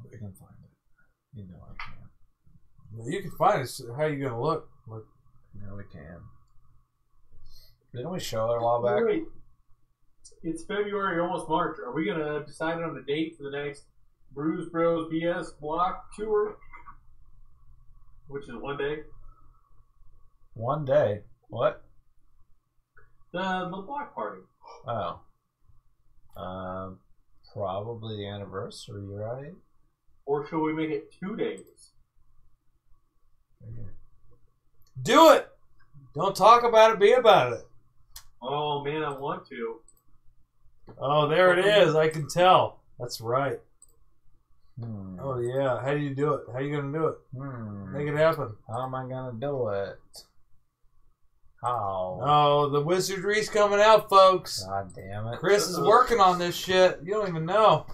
We can find it. You know I can. You can find it. How are you going to look? Like, No, we can. Didn't we show it a while back? Wait, it's February, almost March. Are we gonna decide on a date for the next Brews Bros BS block tour? Which is one day. One day. What? The block party. Oh. Probably the anniversary, right? Or should we make it 2 days? do it! Don't talk about it, be about it. Oh man, I want to. Oh, there it is. I can tell. That's right. Hmm. Oh, yeah. How do you do it? How you going to do it? Hmm. Make it happen. How am I gonna do it? How? Oh, the wizardry's coming out, folks. God damn it. Chris is working on this shit. You don't even know.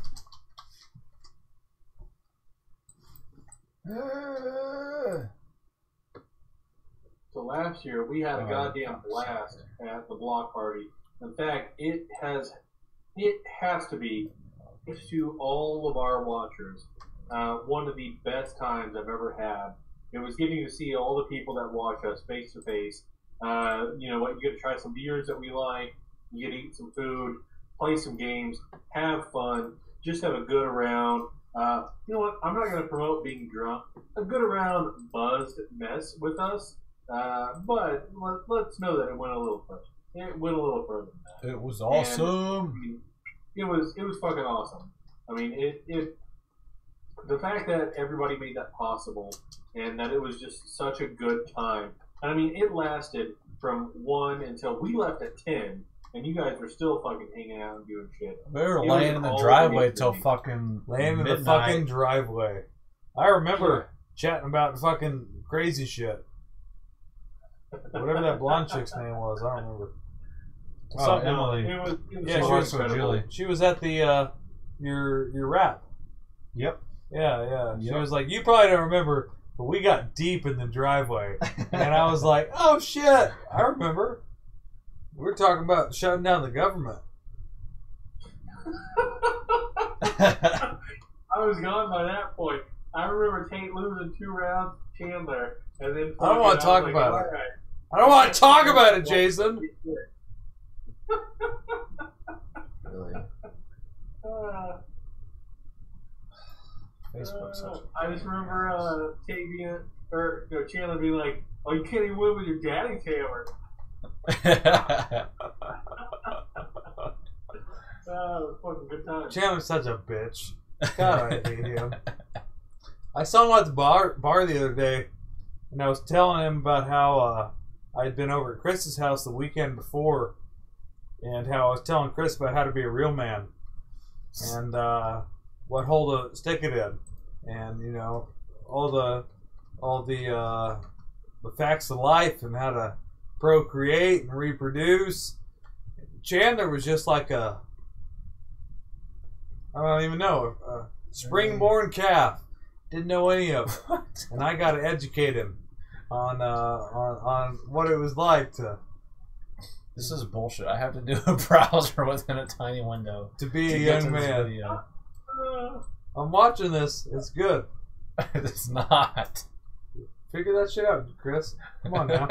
So last year we had a goddamn blast at the block party. In fact, it has to be, to all of our watchers, one of the best times I've ever had. It was getting to see all the people that watch us face to face. You know what? You get to try some beers that we like. You get to eat some food, play some games, have fun, just have a good around. You know what? I'm not going to promote being drunk. A good around buzzed mess with us. But let's know that it went a little further. It went a little further than that. It was awesome. And, I mean, it was fucking awesome. I mean, the fact that everybody made that possible and that it was just such a good time. And I mean, it lasted from 1 until we left at 10, and you guys were still fucking hanging out and doing shit. We were laying in the driveway till fucking Laying in the midnight. fucking driveway. I remember chatting about fucking crazy shit. Whatever that blonde chick's name was, I don't remember. Oh, Something. Emily. It was Yeah, so she was incredible. Julie. She was at the your rap. Yep. Yeah. She Yep. was like, you probably don't remember, but we got deep in the driveway. And I was like, oh shit, I remember. We're talking about shutting down the government. I was gone by that point. I remember Tate losing 2 rounds to Chandler, and then I don't want to talk was about all it. right. I don't want to talk about it, Jason. Really. Facebook's such I just remember Chandler being like, "Oh, you can't even win with your daddy's hammer." It was fucking good time. Chandler's such a bitch. God, I hate him. I saw him at the bar the other day, and I was telling him about how I'd been over at Chris's house the weekend before, and how I was telling Chris about how to be a real man, and what hole to stick it in, and you know all the facts of life and how to procreate and reproduce. Chandler was just like I don't even know, a spring-born calf. Didn't know any of it, and I got to educate him on what it was like to This is bullshit. I have to do a browser within a tiny window be a to get young to this man. video. I'm watching this. It's good. It's not. Figure that shit out, Chris. Come on now.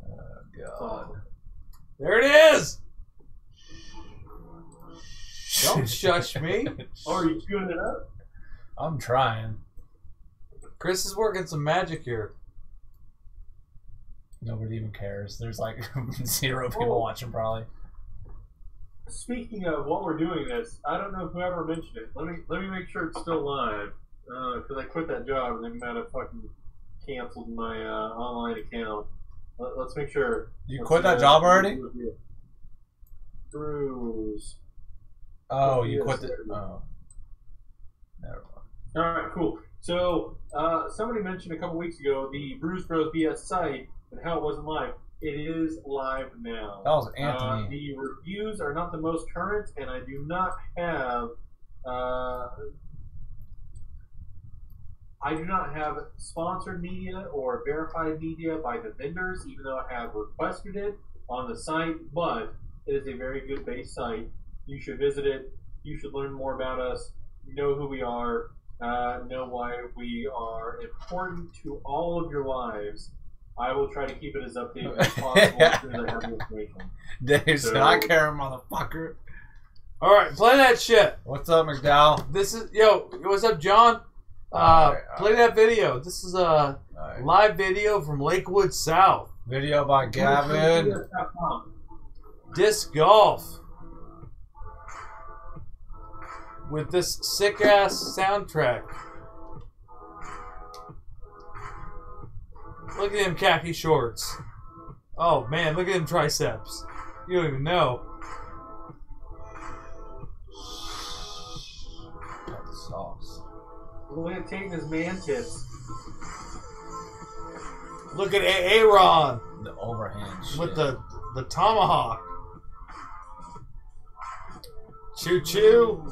Oh god. There it is. Don't shush me. Oh, are you chewing it up? I'm trying. Chris is working some magic here. Nobody even cares. There's like 0 people watching probably. Speaking of while we're doing this, I don't know whoever mentioned it. Let me make sure it's still live. Because I quit that job and they might have fucking canceled my online account. Let's make sure. You quit that job already? Brews. Oh, you quit the. Oh. Never mind. Alright, cool. So, somebody mentioned a couple weeks ago the Brews Bros BS site and how it wasn't live. It is live now. That was Anthony. The reviews are not the most current, and I do not have sponsored media or verified media by the vendors, even though I have requested it on the site. But it is a very good base site. You should visit it. You should learn more about us. Know who we are. Know why we are important to all of your lives. I will try to keep it as updated as possible as soon as I have the information. Dave said, I care, motherfucker. All right, play that shit. What's up, McDowell? This is What's up, John? Play that video. This is a live video from Lakewood South. Video by Gavin. Disc golf with this sick ass soundtrack. Look at them khaki shorts. Oh man, look at them triceps. You don't even know. Got the sauce. Look at taking his man tits. Look at Aaron The overhand shit. with the tomahawk. Choo choo.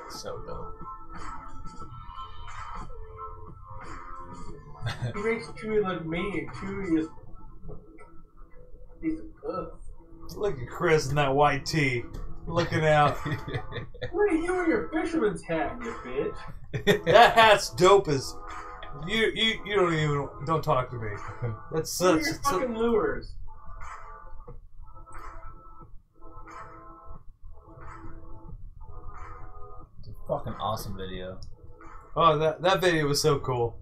So dope. He makes Chewie look mean. Chewie is. He's a puss. Look at Chris in that white tee, looking out. What are you in your fisherman's hat, you bitch? That hat's dope as. You don't talk to me. That's What are such. your fucking lures? It's a fucking awesome video. Oh, that video was so cool.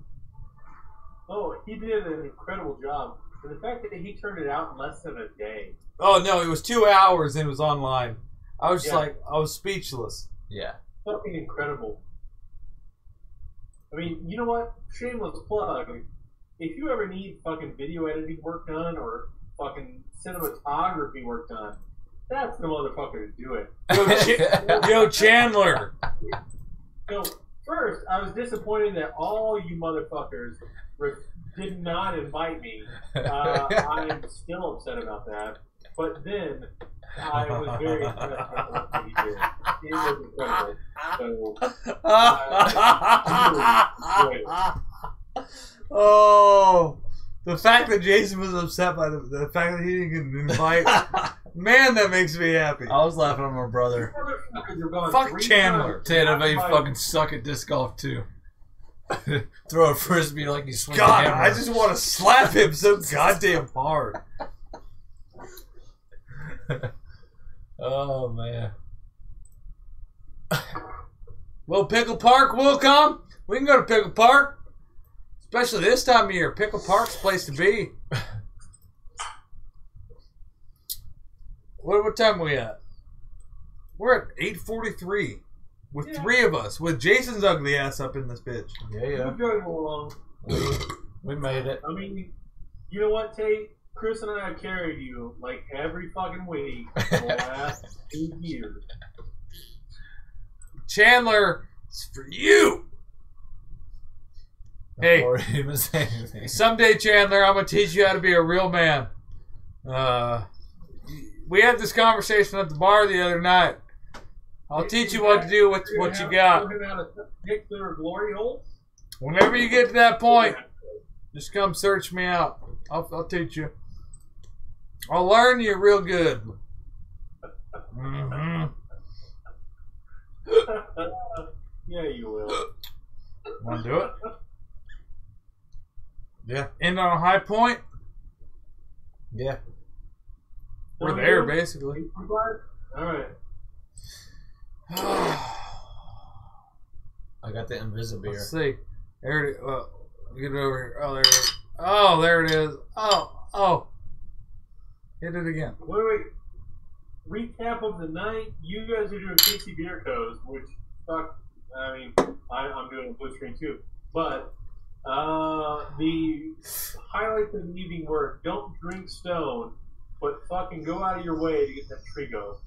Oh, he did an incredible job. And the fact that he turned it out in less than a day. Oh no, it was 2 hours and it was online. I was just Yeah. like, I was speechless. Yeah. Fucking incredible. I mean, you know what? Shameless plug. If you ever need fucking video editing work done or fucking cinematography work done, that's the motherfucker to do it. Yo, Chandler. So, first, I was disappointed that all you motherfuckers did not invite me. I'm still upset about that. But then, I was very impressed with what he did. It was incredible. So, oh, the fact that Jason was upset by the fact that he didn't get an invite, man, that makes me happy. I was laughing at my brother. motherfuckers are gone Fuck 3 Chandler. times. Ted, I bet you My- fucking suck at disc golf too. Throw a frisbee like you swing God, a hammer. I just want to slap him so goddamn hard. Oh man. Well, Pickle Park will come. We can go to Pickle Park. Especially this time of year. Pickle Park's the place to be. What time are we at? We're at 8:43. With 3 of us. With Jason's ugly ass up in this bitch. Yeah. We're going along. We made it. I mean, you know what, Tate? Chris and I have carried you like every fucking week for the last 2 years. Chandler, it's for you. Hey. Before he even said anything. Someday, Chandler, I'm going to teach you how to be a real man. We had this conversation at the bar the other night. I'll teach you what to do with what you got. Pick their glory hole? Whenever you get to that point, just come search me out. I'll teach you. I'll learn you real good. Mm-hmm. Yeah, you will. Want to do it? Yeah. End on a high point? Yeah. We're there, basically. Alright. I got the Invisibeer. Let's see. There it is. Oh, get it over here. Oh, there it is. Oh, there it is. Oh. Hit it again. Wait. Recap of the night. You guys are doing Casey Beer Co's, which, fuck, I mean, I'm doing a blue screen too. But the highlights of the evening were don't drink Stone, but fucking go out of your way to get that Trigo.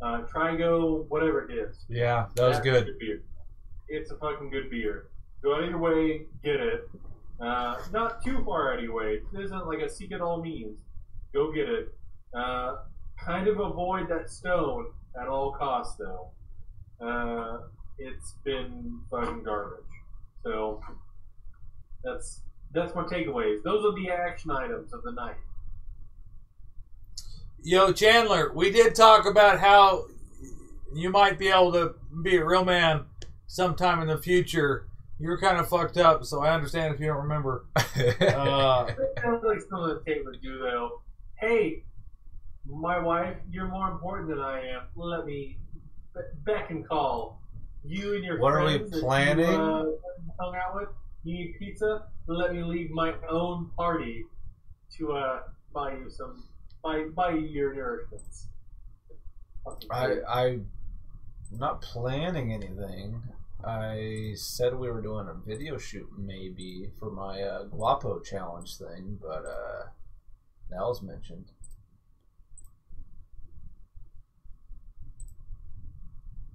Trigo, whatever it is. Yeah, that was good. Beer. It's a fucking good beer. Go out of your way, get it. Not too far out of your way. It isn't like a seek at all means. Go get it. Kind of avoid that Stone at all costs, though. It's been fucking garbage. So that's my takeaways. Those are the action items of the night. Yo, Chandler, we did talk about how you might be able to be a real man sometime in the future. You were kind of fucked up, so I understand if you don't remember. It sounds like something that Tate would do, though. Hey, my wife, you're more important than I am. Let me beck and call. You and your What are friends we that planning? you hung out with. You need pizza? Let me leave my own party to buy you your nourishments. I'm not planning anything. I said we were doing a video shoot maybe for my Guapo challenge thing, but that was mentioned.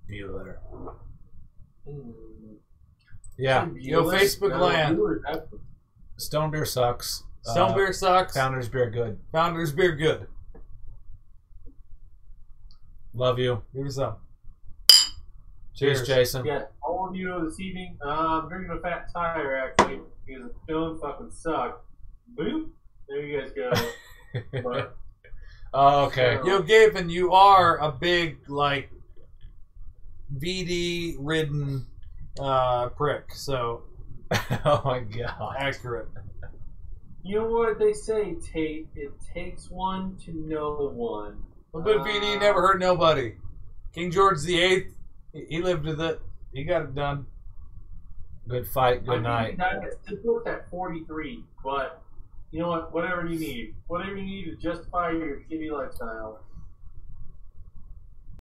Bueller. Yeah. Yo, Facebook land. Stone beer sucks. Stone beer sucks. Founders beer good. Founders beer good. Love you. Give me some. Cheers, Jason. Yeah, all of you this evening. I'm drinking a fat tire actually because the Stone fucking sucked. Boop. There you guys go. But, Oh, okay. Yo, Gavin, you are a big, like, VD ridden prick, so Oh my god. accurate. you know what they say, Tate? It takes one to know one. Well, but VD never hurt nobody. King George VIII, he lived with it. He got it done. Good fight, good night. It's booked at 43, but you know what? Whatever you need to justify your shitty lifestyle.